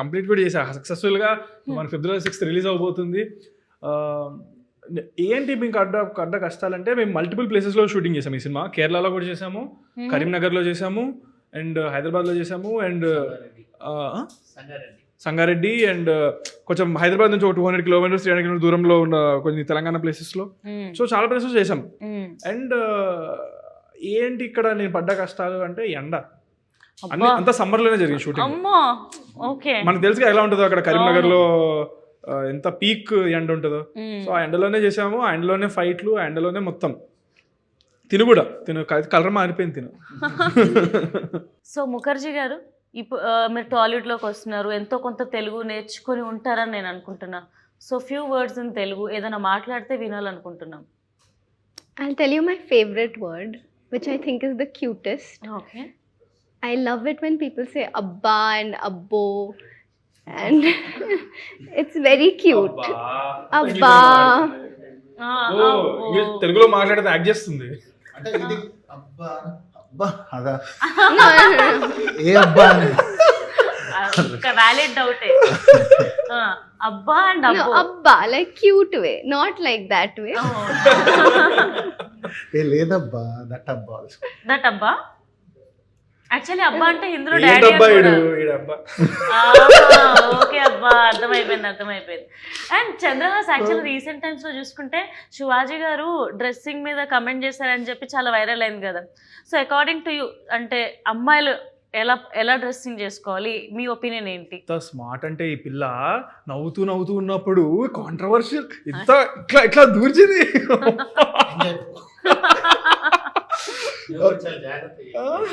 కంప్లీట్ కూడా చేశా సక్సెస్ఫుల్గా. మన February 6th రిలీజ్ అవబోతుంది. ఏంటి మీకు అడ్డ కష్టాలంటే, మేము మల్టిపుల్ ప్లేసెస్లో షూటింగ్ చేసాము ఈ సినిమా. కేరళలో కూడా చేసాము, కరీంనగర్లో చేసాము, అండ్ హైదరాబాద్లో చేసాము, అండ్ సంగారెడ్డి, అండ్ కొంచెం హైదరాబాద్ నుంచి ఒక 200 కిలోమీటర్స్ 300 కిలోమీటర్స్ దూరంలో ఉన్న కొన్ని తెలంగాణ ప్లేసెస్లో. సో చాలా ప్లేసెస్ చేసాం. అండ్ ఏంటి ఇక్కడ నేను పడ్డ కష్టాలు అంటే ఎండ. అంతా సమ్మర్లోనే జరిగింది షూటింగ్. మనకు తెలుసు ఎలా ఉంటుందో అక్కడ కరీంనగర్లో ఎంత పీక్ ఎండ ఉంటుందో. సో ఆ ఎండలోనే చేసాము, ఆ ఎండలోనే ఫైట్లు, ఆ ఎండలోనే మొత్తం తిను కలర్ మారిపోయింది తిను. సో ముఖర్జీ గారు, ఇప్పుడు మీరు టాలీవుడ్లోకి వస్తున్నారు, ఎంతో కొంత తెలుగు నేర్చుకొని ఉంటారని నేను అనుకుంటున్నా. So few words in Telugu ఏదైనా మాట్లాడితే వినాలనుకుంటున్నాం. I'll tell you my favorite word, which I think is the cutest. Okay. I love it when people say abba and abbo, and it's very cute. Abba. తెలుగులో మాట్లాడితే act చేస్తుంది. అంటే ఇది అబ్బా అబ్బా అదా ఏ అబ్బా వ్యాలిడ్ డౌట్. అబ్బా and No, abba, like cute way, not like that way. ఏ లేదబ్బా దట్ అబ్బా. దట్ అబ్బా యాక్చువల్లీ అబ్బా అంటే ఇందులో ఏంటబ్బా డాడీ. ఈడబ్బా. ఓకే అబ్బా, అర్థమైపోయింది. And Chandrahas actually recent times లో చూసుకుంటే శివాజీ గారు డ్రెస్సింగ్ మీద కమెంట్ చేశారని చెప్పి చాలా వైరల్ అయింది కదా. సో అకార్డింగ్ టు యూ, అంటే అమ్మాయిలు ఎలా డ్రెస్సింగ్ చేసుకోవాలి, మీ ఒపీనియన్ ఏంటి? ఇంత స్మార్ట్ అంటే ఈ పిల్ల నవ్వుతూ ఉన్నప్పుడు కాంట్రవర్షియల్ ఇంత ఇట్లా దూర్చింది.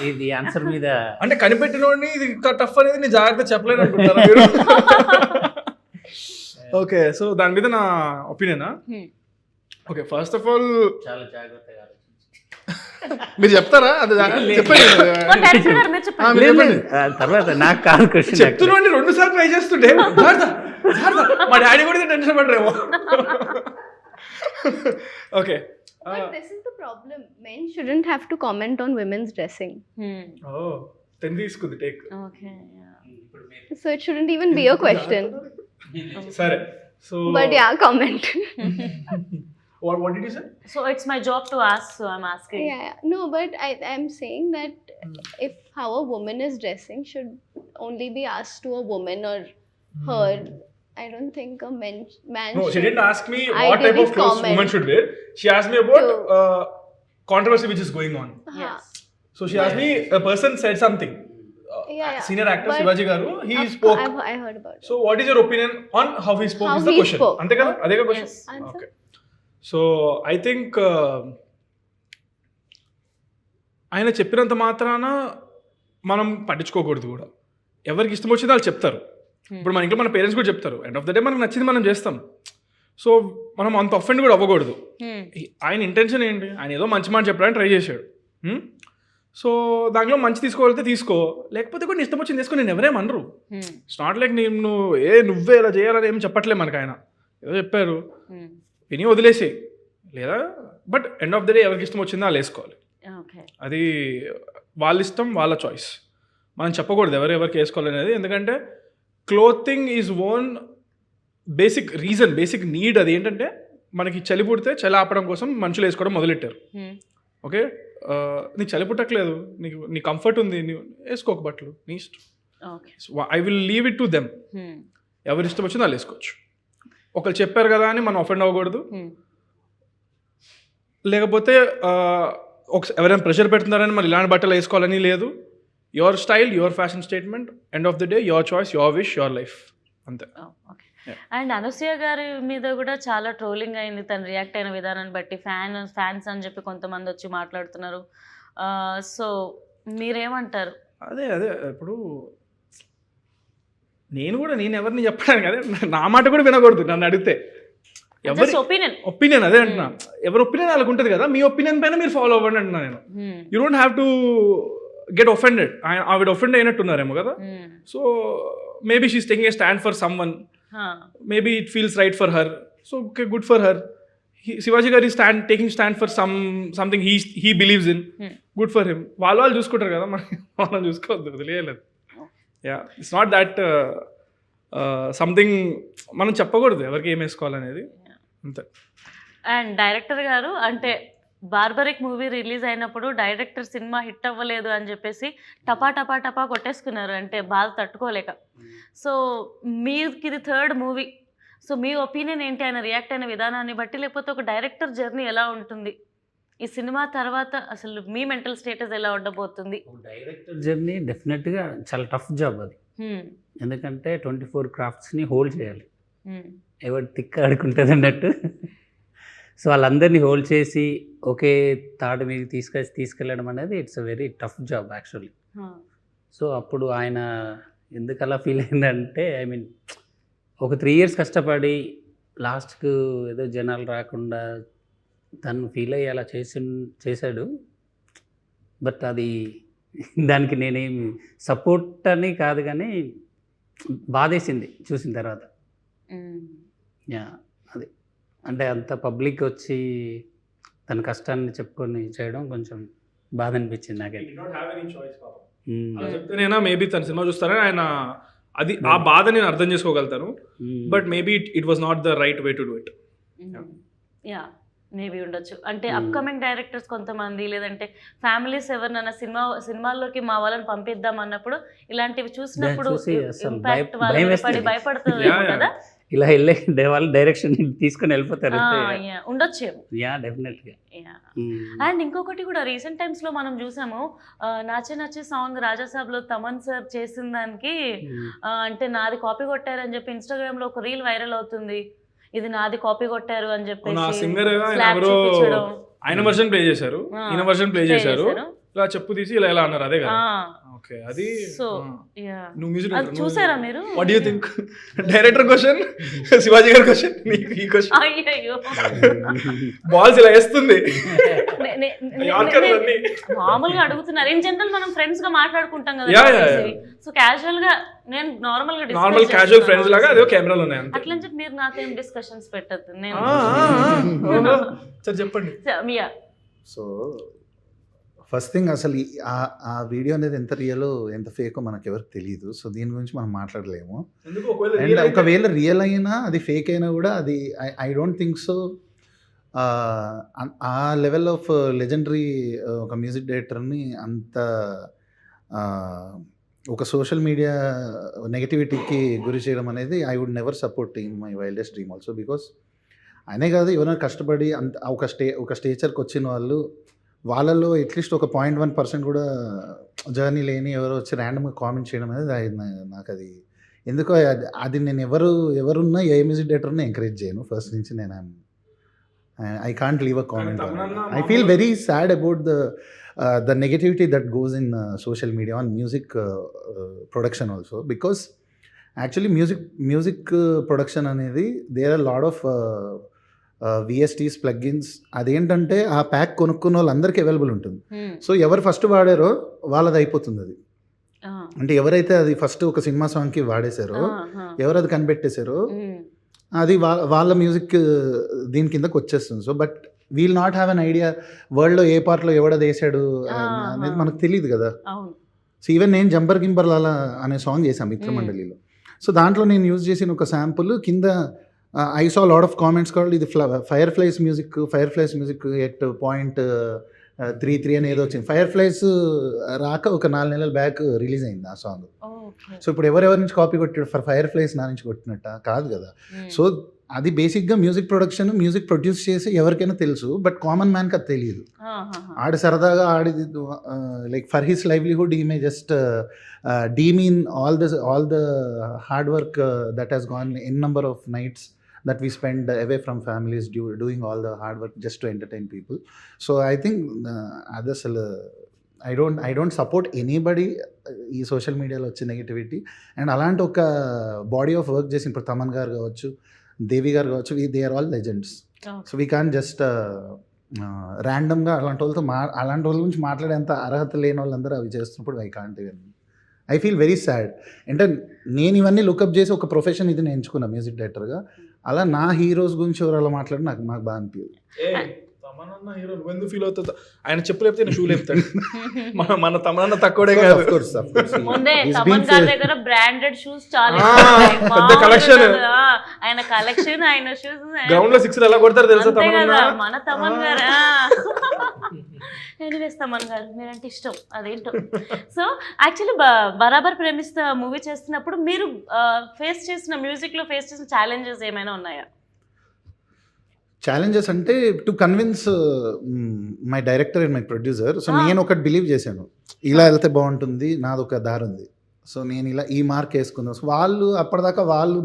ఇది ఆన్సర్ మీద అంటే కనిపెట్టినోడిని ఇది టఫ్ అనేది నేను జాగ్రత్త చెప్పలేను అనుకుంటారా మీరు? ఓకే, సో దాని మీద నా ఒపీనియనా? ఓకే, ఫస్ట్ ఆఫ్ ఆల్ చాలా జాగ్రత్తగా మీరు చెప్తారా? అది తర్వాత నాకు కాదు క్వశ్చన్. చెప్తున్నాండి 2 సార్లు ట్రై చేస్తుంటే మా డాడీ కూడా టెన్షన్ పడరేమో. Okay, But this is the problem. Men shouldn't have to comment on women's dressing. తీసుకుంది take. So it shouldn't even be a question. సరే, so But yeah, comment. what did you say? So it's my job to ask, so I'm asking. Yeah. No, but I'm saying that if how a woman is dressing should only be asked to a woman or her. I don't think a man No, she didn't ask me what ideally type of clothes comment. women should wear. She asked me about controversy which is going on. Yes. So she asked me, a person said something. Yeah. Senior actor But Shivaji Garu, he Of spoke. course, I heard about it. So what is your opinion on how he spoke How is the he question. spoke. Ante kada? Ade ka question? Yes. Answer. Okay. So I think ఆయన చెప్పినంత మాత్రాన మనం పట్టించుకోకూడదు కూడా. ఎవరికి ఇష్టం వచ్చిందో వాళ్ళు చెప్తారు. ఇప్పుడు మన ఇంట్లో మన పేరెంట్స్ కూడా చెప్తారు. ఎండ్ ఆఫ్ ద డే మనకు నచ్చింది మనం చేస్తాం. సో మనం అంత అఫెండ్ కూడా అవ్వకూడదు. ఆయన ఇంటెన్షన్ ఏంటి? ఆయన ఏదో మంచి మాట చెప్పడానికి ట్రై చేశాడు. సో దాంట్లో మంచి తీసుకోవాలంటే తీసుకో, లేకపోతే కూడా ఇష్టం వచ్చింది తీసుకో. నేను ఎవరేమనరు. ఇట్స్ నాట్ లైక్ నువ్వే ఇలా చేయాలని ఏం చెప్పట్లే మనకు. ఆయన ఏదో చెప్పారు, విని వదిలేసి లేదా. But end of the day ఎవరికి ఇష్టం వచ్చిందో వాళ్ళు వేసుకోవాలి. అది వాళ్ళ ఇష్టం, వాళ్ళ చాయిస్. మనం చెప్పకూడదు ఎవరికి వేసుకోవాలి అనేది. ఎందుకంటే clothing is own basic reason, basic need. అది ఏంటంటే మనకి చలి పుడితే చలి ఆపడం కోసం మనుషులు వేసుకోవడం మొదలెట్టారు. ఓకే, నీకు చలి పుట్టట్లేదు, నీ కంఫర్ట్ ఉంది, నీవు వేసుకోక బట్టలు నీ ఇష్టం. I will leave it to them. ఎవరి ఇష్టం వచ్చిందో వాళ్ళు వేసుకోవచ్చు. ఒకళ్ళు చెప్పారు కదా అని మనం అఫెండ్ అవ్వకూడదు. లేకపోతే ఎవరైనా ప్రెషర్ పెడుతున్నారని మరి ఇలాంటి బట్టలు వేసుకోవాలని లేదు. Your style, your fashion statement, end of the day your choice, your wish, your life, అంతే. అండ్ అనసూయ గారి మీద కూడా చాలా ట్రోలింగ్ అయింది తను రియాక్ట్ అయిన విధానాన్ని బట్టి. ఫ్యాన్స్ అని చెప్పి కొంతమంది వచ్చి మాట్లాడుతున్నారు. సో మీరేమంటారు? అదే ఇప్పుడు నేను ఎవరిని చెప్పడానికి, అదే నా మాట కూడా వినకూడదు నన్ను అడిగితే. ఎవరి ఒపీనియన్ అదే అంటున్నా. ఎవరి ఒపీనియన్ వాళ్ళకు ఉంటుంది కదా. మీ ఒపీనియన్ పైన మీరు ఫాలో అవ్వండి అంటున్నా నేను. You don't have to get offended. ఆవిడ ఒఫెండ్ అయినట్టున్నారేమో కదా. So maybe she is taking a stand for someone. Maybe it feels right for her. So okay, good for her. Shivaji garu taking stand for something he believes in. Good for him. వాళ్ళు చూసుకుంటారు కదా, మనం చూసుకోవద్దు, వదిలేయలేదు. Yeah, it's not that something మనం చెప్పకూడదు ఎవరికి ఏం వేసుకోవాలనేది, అంతే. అండ్ డైరెక్టర్ గారు అంటే బార్బరిక్ మూవీ రిలీజ్ అయినప్పుడు డైరెక్టర్ సినిమా హిట్ అవ్వలేదు అని చెప్పేసి టపా టపా టపా కొట్టేసుకున్నారు, అంటే బాధ తట్టుకోలేక. సో మీకు ఇది 3rd మూవీ, సో మీ ఒపీనియన్ ఏంటి ఆయన రియాక్ట్ అయిన విధానాన్ని బట్టి, లేకపోతే ఒక డైరెక్టర్ జర్నీ ఎలా ఉంటుంది ఈ సినిమా తర్వాత, అసలు మీ మెంటల్ స్టేటస్ ఎలా ఉండబోతుంది? డైరెక్టర్ జర్నీ డెఫినెట్గా చాలా టఫ్ జాబ్ అది, ఎందుకంటే 24 క్రాఫ్ట్స్ని హోల్డ్ చేయాలి, ఎవరు తిక్క ఆడుకుంటుంది అన్నట్టు. సో వాళ్ళందరినీ హోల్డ్ చేసి ఒకే తాడు మీద తీసుకెళ్ళడం అనేది it's a very tough job actually. So అప్పుడు ఆయన ఎందుకు అలా ఫీల్ అయిందంటే, ఐ మీన్ ఒక 3 years కష్టపడి లాస్ట్కు ఏదో జనాలు రాకుండా తను ఫీల్ అయ్యి అలా చేశాడు. బట్ అది దానికి నేనేమి సపోర్ట్ అని కాదు, కానీ బాధేసింది చూసిన తర్వాత. యా, అది అంటే అంత పబ్లిక్ వచ్చి తన కష్టాన్ని చెప్పుకొని చేయడం కొంచెం బాధ అనిపించింది నాకైతే. చెప్తేనేనా మేబీ తన సినిమా చూస్తారని ఆయన, అది ఆ బాధ నేను అర్థం చేసుకోగలుగుతాను. But maybe it was not the right way to do it. Yeah, maybe ఉండొచ్చు. అంటే అప్కమింగ్ డైరెక్టర్స్ కొంతమంది, లేదంటే ఫ్యామిలీస్ ఎవరినైనా సినిమాల్లోకి మా వాళ్ళని పంపిద్దాం అన్నప్పుడు ఇలాంటివి చూసినప్పుడు ఇంపాక్ట్ వాళ్ళు పడి భయపడుతుంది కదా, ఇలా వాళ్ళు డైరెక్షన్ తీసుకొని వెళ్ళిపోతారు ఉండొచ్చు. యా, డెఫినెట్గా. అండ్ ఇంకొకటి కూడా రీసెంట్ టైమ్స్ లో మనం చూసాము, నచ్చే నచ్చే సాంగ్ రాజాసాబ్లో తమన్ సార్ చేసిన దానికి అంటే నాది కాపీ కొట్టారని చెప్పి ఇన్స్టాగ్రామ్ లో ఒక రీల్ వైరల్ అవుతుంది, ఇది నాది కాపీ కొట్టారు అని చెప్పేసి ఆయన వర్షన్ ప్లే చేశారు, ఈయన వర్షన్ ప్లే చేశారు, ఇలా చెప్పు తీసి ఇలా ఎలా అన్నారు, అదే కదా. ఓకే, అది సో నువ్వు మ్యూజిక్ చూసారా మీరు? What do you think? Director question, Shivaji గారి క్వశ్చన్, నీకు ఈ క్వశ్చన్. అయ్యో, బాల్స్ ఇలా వేస్తుంది, మామూలుగా అడుగుతున్నారు. ఇన్ జనరల్ మనం ఫ్రెండ్స్ గా మాట్లాడుకుంటాం కదా, సో క్యాజువల్ గా నేను నార్మల్ క్యాజువల్ ఫ్రెండ్స్ లాగా అదే కెమెరాలు ఉన్నాయి అట్లా అని చెప్పి మీరు నాతో ఏం డిస్కషన్స్ పెట్టద్దు. నేను సరే చెప్పండి. సో ఫస్ట్ థింగ్, అసలు ఆ వీడియో అనేది ఎంత రియలో ఎంత ఫేకో మనకు ఎవరికి తెలియదు. సో దీని గురించి మనం మాట్లాడలేము. అండ్ ఒకవేళ రియల్ అయినా అది ఫేక్ అయినా కూడా అది ఐ డోంట్ థింక్ సో. ఆ లెవెల్ ఆఫ్ లెజెండరీ ఒక మ్యూజిక్ డైరెక్టర్ని అంత ఒక సోషల్ మీడియా నెగటివిటీకి గురి చేయడం అనేది I would never support in my wildest dream also. Because ఆయనే కాదు, ఎవరైనా కష్టపడి అంత ఒక స్టేచర్కి వచ్చిన వాళ్ళు, వాళ్ళలో అట్లీస్ట్ ఒక 0.1% కూడా జర్నీ లేని ఎవరో వచ్చి ర్యాండమ్గా కామెంట్ చేయడం అనేది నాకు అది ఎందుకో అది నేను ఎవరున్నా ఏ మ్యూజిక్ డైరెక్టర్ని ఎంకరేజ్ చేయను ఫస్ట్ నుంచి. నేను I can't leave a comment. I feel very sad about the negativity that goes in social media on music production also. Because actually music production అనేది there are lot of VSTs, plugins. అదేంటంటే ఆ pack కొనుక్కున్న వాళ్ళందరికీ available ఉంటుంది. So ఎవరు first వాడారో వాళ్ళది అయిపోతుంది. అది అంటే ఎవరైతే అది ఫస్ట్ ఒక సినిమా సాంగ్కి వాడేశారో, ఎవరు అది కనిపెట్టేశారో, అది వాళ్ళ మ్యూజిక్ దీని కిందకి వచ్చేస్తుంది. So but we'll not have an idea వరల్డ్లో ఏ పార్ట్లో ఎవడది వేసాడు అనేది మనకు తెలియదు కదా. సో ఈవెన్ నేను జంబర్ గింబర్ లాలా అనే సాంగ్ చేశాను మిత్రమండలిలో. సో దాంట్లో నేను యూజ్ చేసిన ఒక శాంపుల్ కింద I saw a lot of comments called ఇది Fireflies music at 0.33 అని ఏదో వచ్చింది. Fireflies రాక ఒక 4 నెలల బ్యాక్ రిలీజ్ అయింది ఆ సాంగ్. సో ఇప్పుడు ఎవరెవరి నుంచి కాపీ కొట్టాడు? Fireflies నా నుంచి కొట్టినట్ట కాదు కదా. సో అది బేసిక్గా మ్యూజిక్ ప్రొడ్యూస్ చేసి ఎవరికైనా తెలుసు, బట్ కామన్ మ్యాన్కి అది తెలియదు. ఆడి సరదాగా ఆడిది like for his livelihood he may just demean all the hard work that has gone n number of nights that we spend away from families doing all the hard work just to entertain people. So I think others I don't support anybody ఈ social మీడియాలో వచ్చే negativity. And అలాంటి ఒక body of work చేసిన ఇప్పుడు తమన్ గారు కావచ్చు, దేవి గారు కావచ్చు, they are all legends. So we can just ర్యాండమ్గా అలాంటి వాళ్ళ గురించి మాట్లాడేంత అర్హత లేని వాళ్ళందరూ అవి చేస్తున్నప్పుడు I can't even. I feel very sad. అంటే నేను ఇవన్నీ లుకప్ చేసి ఒక ప్రొఫెషన్ ఇది నేను ఎంచుకున్నా మ్యూజిక్ డైరెక్టర్గా. అలా నా హీరోస్ గురించి ఎవరు అలా మాట్లాడి నాకు బాగా అనిపించదు. ఎందుకు ఫీల్ అవుతుంది? ఆయన చెప్పు లేపితే నేను షూ లేపుతాడు. మన తమన్నా తక్కువడే కాదు. దగ్గర బ్రాండెడ్ షూస్ చాలా కలెక్షన్, ఆయన కలెక్షన్, ఆయన షూస్ గ్రౌండ్ లో 6 ఎలా కొడతారు తెలుసా? మన తమన్ గారా ఎనీవేస్ తమన్ గారు మీరంటే ఇష్టం అదేంటో. సో యాక్చువల్లీ బరాబర్ ప్రేమిస్తా మూవీ చేస్తున్నప్పుడు మీరు ఫేస్ చేసిన మ్యూజిక్లో ఫేస్ చేసిన ఛాలెంజెస్ ఏమైనా ఉన్నాయా? ఛాలెంజెస్ అంటే to convince my director and my producer. So నేను ఒకటి బిలీవ్ చేశాను, ఇలా వెళ్తే బాగుంటుంది, నాది ఒక దారి ఉంది, సో నేను ఇలా ఈ మార్క్ వేసుకుందాం. సో వాళ్ళు అప్పటిదాకా వాళ్ళు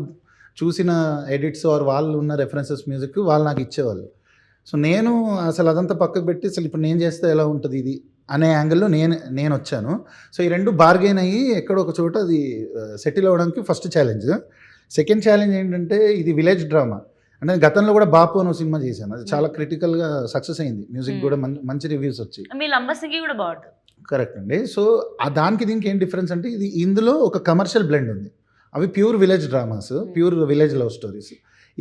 చూసిన ఎడిట్స్ ఆర్ వాళ్ళు ఉన్న రెఫరెన్సెస్ మ్యూజిక్ వాళ్ళు నాకు ఇచ్చేవాళ్ళు. సో నేను అసలు అదంతా పక్కకు పెట్టి అసలు ఇప్పుడు నేను చేస్తే ఎలా ఉంటుంది ఇది అనే యాంగిల్లో నేను వచ్చాను. సో ఈ రెండు బార్గెన్ అయ్యి ఎక్కడో ఒక చోట అది సెటిల్ అవ్వడానికి ఫస్ట్ ఛాలెంజ్. సెకండ్ ఛాలెంజ్ ఏంటంటే ఇది విలేజ్ డ్రామా. అంటే గతంలో కూడా బాపు అని సినిమా చేశాను, అది చాలా క్రిటికల్గా సక్సెస్ అయింది, మ్యూజిక్ కూడా మంచి రివ్యూస్ వచ్చాయి. మీ లంబసింగి కూడా బాగుంటుంది. కరెక్ట్ అండి. సో దానికి దీనికి ఏం డిఫరెన్స్ అంటే ఇది ఇందులో ఒక కమర్షియల్ బ్లెండ్ ఉంది, అవి pure village dramas, pure village love stories.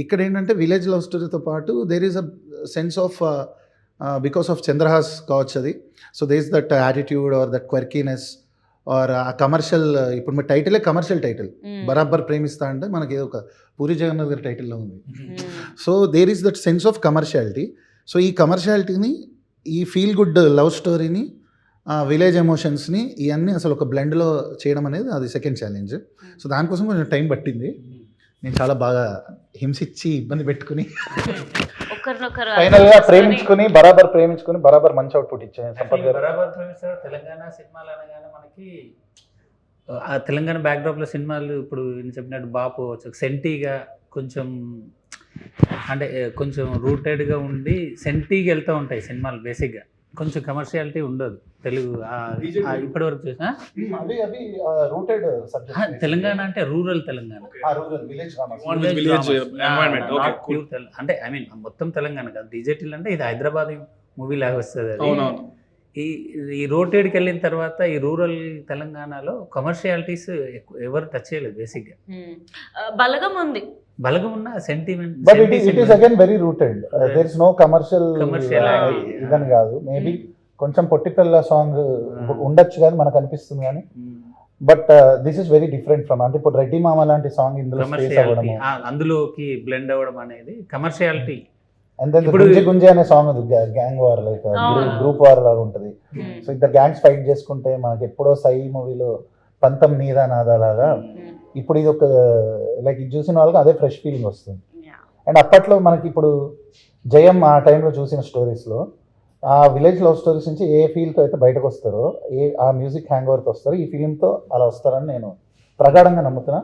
ఇక్కడ ఏంటంటే విలేజ్ లవ్ స్టోరీతో పాటు there is a sense of because of Chandrahas కావచ్చు అది. So there is that attitude or that quirkiness or uh commercial. ఇప్పుడు మీ టైటిలే కమర్షియల్ టైటిల్, బరాబర్ ప్రేమిస్తా అంటే మనకి ఏదో ఒక పూరి జగన్నాథ్ గారి టైటిల్లో ఉంది. So there is that sense of commerciality. So ఈ కమర్షియాలిటీని, ఈ ఫీల్ గుడ్ లవ్ స్టోరీని, విలేజ్ ఎమోషన్స్ని ఇవన్నీ అసలు ఒక బ్లెండ్లో చేయడం అనేది అది సెకండ్ ఛాలెంజ్. సో దానికోసం కొంచెం టైం పట్టింది. నేను చాలా బాగా హింసించి ఇబ్బంది పెట్టుకుని ఫైనల్గా ప్రేమించుకుని బరాబర్ మంచి అవుట్పుట్ ఇచ్చాను. సంపత్ గారు బరాబర్ ప్రేమిస్తారు. తెలంగాణ సినిమాలు అనగానే మనకి ఆ తెలంగాణ బ్యాక్డ్రాప్లో సినిమాలు ఇప్పుడు నేను చెప్పినట్టు బాపు సెంటీగా కొంచెం అంటే కొంచెం రూటెడ్గా ఉండి సెంటీగా వెళ్తూ ఉంటాయి సినిమాలు. బేసిక్గా కొంచెం కమర్షియాలిటీ ఉండదు తెలుగు ఇప్పటి వరకు చూసిన. తెలంగాణ అంటే రూరల్ తెలంగాణ, అంటే ఐ మీన్ మొత్తం తెలంగాణ కాదు. డిజిటల్ అంటే ఇది హైదరాబాద్ మూవీ లాగా వస్తుంది అది. ఈ రోటెడ్కి వెళ్ళిన తర్వాత ఈ రూరల్ తెలంగాణలో కమర్షియాలిటీస్ ఎవరు టచ్ చేయలేదు బేసిక్గా. బలగం ఉంది, బలగం ఉన్న sentiment, but it is again very rooted. There is no commercial ఇదని కాదు. మేబీ కొంచెం పొట్టిపిల్ల సాంగ్ ఉండొచ్చు కానీ మనకు అనిపిస్తుంది కానీ, but this is very different from, అంటే ఇప్పుడు రెడ్డి మామ లాంటి సాంగ్ ఇందులో అందులోకి బ్లెండ్ అవ్వడం అనేది కమర్షియాలిటీ. అండ్ దెన్ గుంజే గుంజే అనే సాంగ్ ఉంది, gang war like group war లాగా ఉంటుంది. సో ఇద్దరు గ్యాంగ్స్ ఫైట్ చేసుకుంటే మనకి ఎప్పుడో సై మూవీలో పంతం నీదా నాదా లాగా ఇప్పుడు ఇది ఒక లైక్ ఇది చూసిన వాళ్ళకి అదే ఫ్రెష్ ఫీలింగ్ వస్తుంది. అండ్ అప్పట్లో మనకి ఇప్పుడు జయం ఆ టైంలో చూసిన స్టోరీస్లో ఆ విలేజ్ లవ్ స్టోరీస్ నుంచి ఏ ఫీల్తో అయితే బయటకు వస్తారో, ఆ మ్యూజిక్ హ్యాంగ్ ఓవర్తో వస్తారో, ఈ ఫీలింగ్తో అలా వస్తారని నేను ప్రగాఢంగా నమ్ముతున్నా.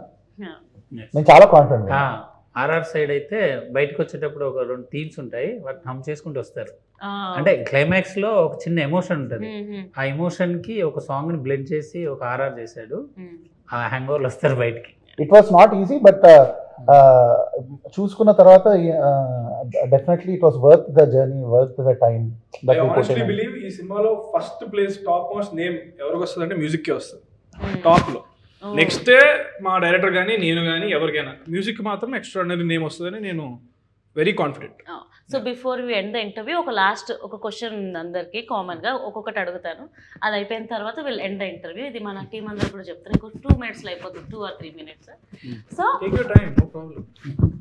నేను చాలా కాన్ఫిడెంట్. ఆర్ఆర్ సైడ్ అయితే బయటకు వచ్చేటప్పుడు ఒక 2 థీమ్స్ ఉంటాయి, వాటిని హమ్ చేసుకుంటూ వస్తారు. అంటే క్లైమాక్స్ లో ఒక చిన్న ఎమోషన్ ఉంటుంది, ఆ ఎమోషన్ కి ఒక సాంగ్ ని బ్లెండ్ చేసి ఒక ఆర్ఆర్ చేశాడు, ఆ హ్యాంగ్ ఓవర్లు వస్తారు బయటికి. It was not easy, but చూసుకున్న తర్వాత definitely it was worth the journey, worth the time. I honestly believe ఈ సినిమాలో first place top most name ఎవరికి వస్తుంది అంటే మ్యూజిక్ కే వస్తుంది టాప్ లో. నెక్స్ట్ మా డైరెక్టర్ కానీ నేను కానీ ఎవరికైనా మ్యూజిక్ మాత్రం ఎక్స్ట్రాడినరీ నేమ్ వస్తుందని నేను very confident. So before we end the interview ఒక క్వశ్చన్ ఉంది అందరికి కామన్గా, ఒక్కొక్కటి అడుగుతాను, అది అయిపోయిన తర్వాత వీళ్ళు ఎండ్ ద ఇంటర్వ్యూ. ఇది మన టీం అందరు కూడా చెప్తాను, ఇంకో 2 minutes అయిపోతుంది, 2 or 3 minutes.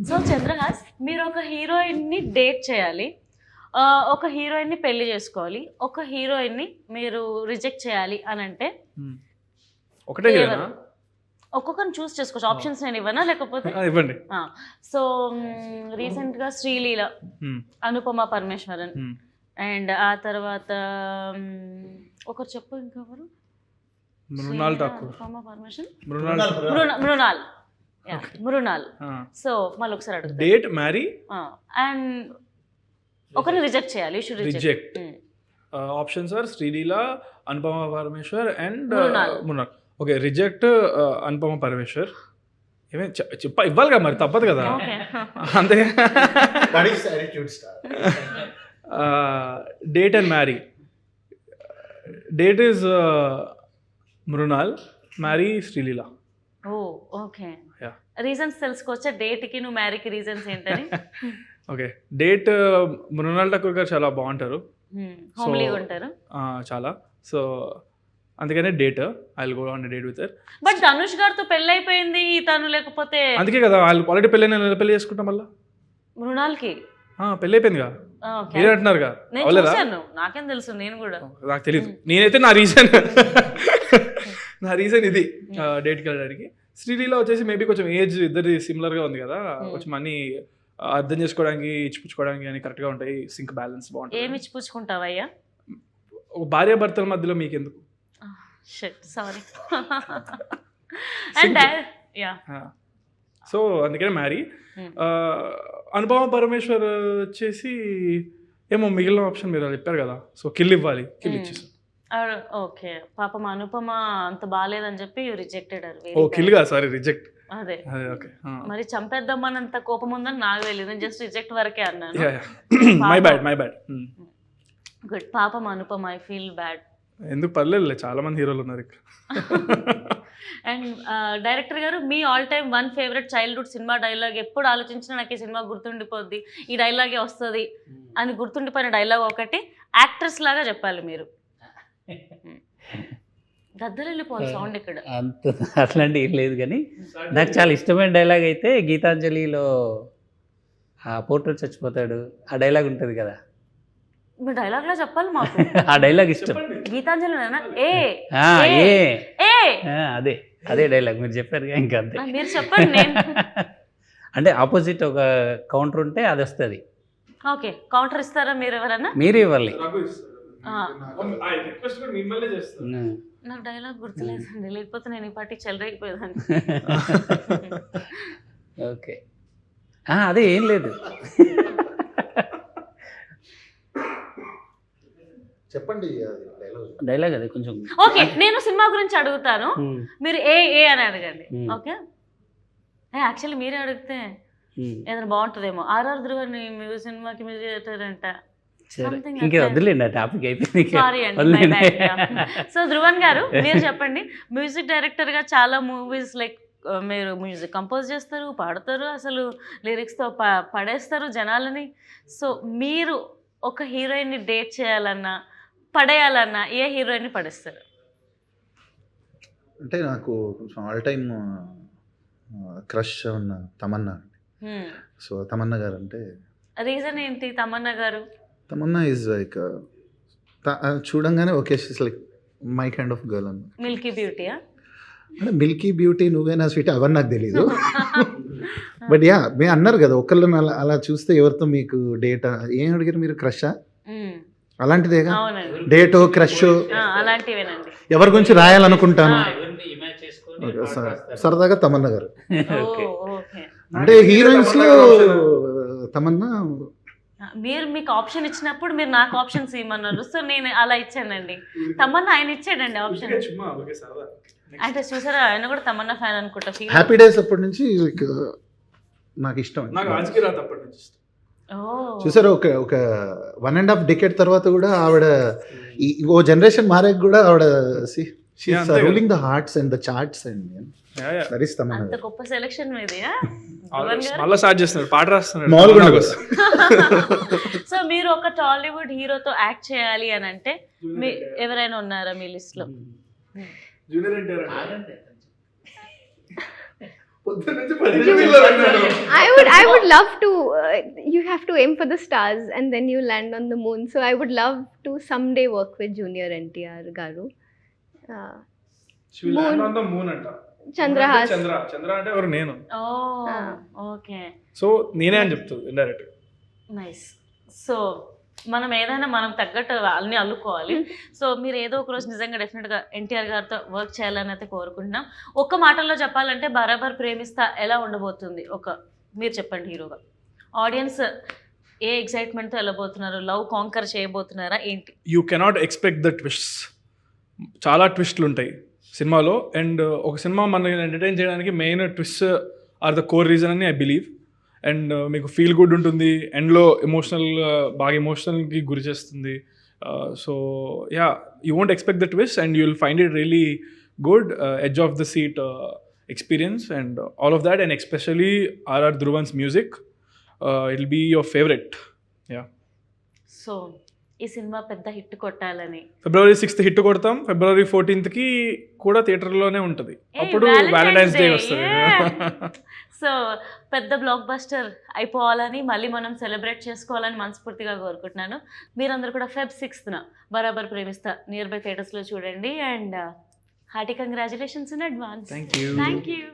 సో చంద్రహాస్, మీరు ఒక హీరోయిన్ని డేట్ చేయాలి, ఒక హీరోయిన్ని పెళ్లి చేసుకోవాలి, ఒక హీరోయిన్ని మీరు రిజెక్ట్ చేయాలి అని అంటే ఒకటే హీరోనా? ఒక్కొక్కరిని చూస్ చేసుకోవచ్చు, ఆప్షన్స్ నేను ఇవ్వనా లేకపోతే ఇవ్వండి. సో రీసెంట్గా శ్రీలీల, అనుపమ పరమేశ్వరన్, అండ్ ఆ తర్వాత ఒకరు చెప్పు ఇంకెవరు, అనుపమ పరమేశ్వరన్, మృణాల్. సో మళ్ళీ ఒకసారి అడుగుతా, డేట్ మ్యారీ అండ్ ఒకరిని రిజెక్ట్ చేయాలి, reject. Options are Sreeleela, Anupama Parameshwar and Mrunal. Okay, reject Anupama Parameshwar. ఏమే ఇవ్వాలి కదా మరి, తప్పదు కదా అంతే. Date and marry. Date is Mrunal, marry Sreeleela. Okay, reasons తెలుసుకోవచ్చా డేట్కి నువ్వు మ్యారీకి రీజన్స్ ఏంటని? ఓకే, డేట్ మృణాల్ ఠాకూర్ గారు చాలా బాగుంటారు, హోమ్లీగా ఉంటారు చాలా. సో అందుకనే date, I will go on date with her. But Dhanush గారితో పెళ్ళి అయిపోయింది తను, లేకపోతే అందుకే కదా వాళ్ళు ఆల్రెడీ పెళ్ళి చేసుకుంటాం. మళ్ళీ మృణాల్కి పెళ్ళి అయిపోయిందిగా, Okay. మీరే అంటున్నారుగా, నేను అవలేదా? చూశాను, నాకేం తెలుసు, నేను కూడా. నాకు తెలియదు. నేనైతే నా రీజన్ ఇది డేట్కి వెళ్ళడానికి. శ్రీలీల వచ్చేసి మేబీ కొంచెం ఏజ్ ఇద్దరి సిమిలర్గా ఉంది కదా, కొంచెం అన్ని అర్థం చేసుకోవడానికి ఇచ్చిపుచ్చుకోవడానికి అని కరెక్ట్గా ఉంటాయి, సింక్ బ్యాలెన్స్ బాగుంటుంది. ఏమి ఇచ్చిపుచ్చుకుంటావయ్యా? భార్య భర్తల మధ్యలో మీకు ఎందుకు? సారీ. అండ్ యా, సో అందుకనే మ్యారీ. అనుపమ పరమేశ్వర్ వచ్చేసి ఏమో మిగిలిన ఆప్షన్ మీరు చెప్పారు కదా, సో కిల్ ఇవ్వాలి, కిల్ ఇచ్చేసారు. ఓకే, పాపం అనుపమ అంత బాగాలేదని చెప్పి రిజెక్టెడ్. ఓ కిల్గా, సారీ రిజెక్ట్. అదే ఓకే. మరి చంపేద్దామన్నంత కోపం ఉందని నాకు తెలియదు, నేను జస్ట్ రిజెక్ట్ వరకే అన్నాను. My bad. గుడ్, పాపం అనుపమ, ఐ ఫీల్ బ్యాడ్. ఎందుకు పర్లేదు, చాలా మంది హీరోలు ఉన్నారు ఇక్కడ. అండ్ డైరెక్టర్ గారు, మీ all time one favourite childhood cinema dialogue, ఎప్పుడు ఆలోచించినా నాకు ఈ సినిమా గుర్తుండిపోద్ది, ఈ డైలాగే వస్తుంది అని గుర్తుండిపోయిన డైలాగ్ ఒకటి యాక్ట్రెస్ లాగా చెప్పాలి మీరు. దద్దరెళ్ళిపోవాలి సౌండ్ ఇక్కడ. అంత అట్లాంటి ఏం లేదు, కానీ నాకు చాలా ఇష్టమైన డైలాగ్ అయితే గీతాంజలిలో ఆ పోర్ట్రేట్ చచ్చిపోతాడు, ఆ డైలాగ్ ఉంటుంది కదా, మీ డైలాగ్ లో చెప్పాలి మాకు. ఆ డైలాగ్ ఇష్టం. గీతాంజలి అదే డైలాగ్ మీరు చెప్పారు ఇంకా, అంతే. మీరు చెప్పండి, నేను అంటే ఆపోజిట్ ఒక కౌంటర్ ఉంటే అది వస్తుంది. ఓకే, కౌంటర్ ఇస్తారా మీరు ఎవరన్నా? మీరు ఇవ్వాలి. నాకు డైలాగ్ గుర్తులేదండి, లేకపోతే నేను ఈ పార్టీ చెల్లరైపోయేదాన్ని. ఓకే, అదే ఏం లేదు. చెప్పండి డైలాగ్ అదే కొంచెం. ఓకే, నేను సినిమా గురించి అడుగుతాను, మీరు ఏ అని అడగండి. ఓకే, యాక్చువల్లీ మీరే అడిగితే ఏదైనా బాగుంటుందేమో. ఆర్ఆర్ ధ్రువన్ సినిమాకి మ్యూజిక్ చేస్తారంట. ఇంకా వదిలేండి, ఆ టాపిక్ అయిపోయింది. సారీ అండి. సో ధ్రువన్ గారు, మీరు చెప్పండి, మ్యూజిక్ డైరెక్టర్ గా చాలా మూవీస్ లైక్ మీరు మ్యూజిక్ కంపోజ్ చేస్తారు, పాడతారు, అసలు లిరిక్స్తో పడేస్తారు జనాలని. సో మీరు ఒక హీరోయిన్ని డేట్ చేయాలన్నా పడేయాలన్నా ఏ హీరోయిన్ని పడేస్తారు? అంటే నాకు కొంచెం ఆల్ టైమ్ క్రష్ ఉన్న తమన్నా. సో తమన్నా గారు అంటే రీజన్ ఏంటి? తమన్నా గారు, తమన్నా ఈజ్ లైక్ చూడంగానే okay, she's like my kind of girl అన్న. మిల్కీ బ్యూటీయా? అంటే మిల్కీ బ్యూటీ, నువ్వేనా స్వీట్, అవన్నీ నాకు తెలీదు. బట్ యా, మీరు అన్నారు కదా ఒకళ్ళని అలా చూస్తే ఎవరితో మీకు డేటా ఏం అడిగారు మీరు? క్రషా? అలాంటిదేగా, డేటో క్రష్ అలాంటివేనండి. ఎవరి గురించి రాయాలనుకుంటాను సరదాగా తమన్నా గారు. అంటే హీరోయిన్స్ లో తమన్నా. మీరు మీకు ఆప్షన్ ఇచ్చినప్పుడు మీరు నాకు ఆప్షన్స్ ఇవ్వమన్నారు, సో నేను అలా ఇచ్చానండి. తమన్నా ఆయన ఇచ్చాడండి ఆప్షన్. అంటే చూసారా, ఆయన కూడా తమన్నా ఫ్యాన్ అనుకుంటా. హ్యాపీ డేస్ అప్పటి నుంచి నాకు ఇష్టం. చూసారా, ఒక 1.5 decade తర్వాత కూడా ఆవిడ ఓ జనరేషన్ మారాక కూడా ఆవిడ ruling the hearts and the charts and అంత గొప్ప సెలక్షన్ మీది. సో మీరు ఒక టాలీవుడ్ హీరోతో యాక్ట్ చేయాలి అని అంటే ఎవరైనా ఉన్నారా మీ లిస్ట్ లో? I would love to. You have to aim for the stars and then you land on the moon. So I would love to someday work with Junior NTR garu. She will land on the moon anta. Chandrahas. Chandra అంటే ఎవరు? నేను. Okay, so నేనే అని చెప్తాను indirect. Nice. So మనం ఏదైనా మనం తగ్గట్టు అన్నీ అల్లుకోవాలి. సో మీరు ఏదో ఒక రోజు నిజంగా డెఫినెట్గా ఎన్టీఆర్ గారితో వర్క్ చేయాలని అయితే కోరుకుంటున్నాం. ఒక్క మాటల్లో చెప్పాలంటే బరాబర్ ప్రేమిస్తా ఎలా ఉండబోతుంది? మీరు చెప్పండి హీరోగా. ఆడియన్స్ ఏ ఎక్సైట్మెంట్తో వెళ్ళబోతున్నారు? లవ్ కాంకర్ చేయబోతున్నారా ఏంటి? You cannot expect the twists. చాలా ట్విస్ట్లు ఉంటాయి సినిమాలో. అండ్ ఒక సినిమా మనల్ని ఎంటర్టైన్ చేయడానికి main twist are the core reason అని ఐ బిలీవ్. అండ్ మీకు ఫీల్ గుడ్ ఉంటుంది, ఎండ్లో బాగా ఎమోషనల్కి గురి చేస్తుంది. So yeah, you won't expect the twist and you will find it really good, edge of the seat experience and all of that, and especially R.R. Dhruvan's music, it'll be your favorite. Yeah. So ఈ cinema పెద్ద hit కొట్టాలని. February 6th hit కొడతాం, February 14th కూడా థియేటర్లోనే ఉంటుంది. అప్పుడు Valentine's day వస్తుంది. So పెద్ద block buster అయిపోవాలని, మళ్ళీ మనం సెలబ్రేట్ చేసుకోవాలని మనస్ఫూర్తిగా కోరుకుంటున్నాను. మీరందరూ కూడా Feb 6th బరాబర్ ప్రేమిస్తా నియర్ బై థియేటర్స్లో చూడండి. And hearty congratulations in advance. Thank you. Thank you.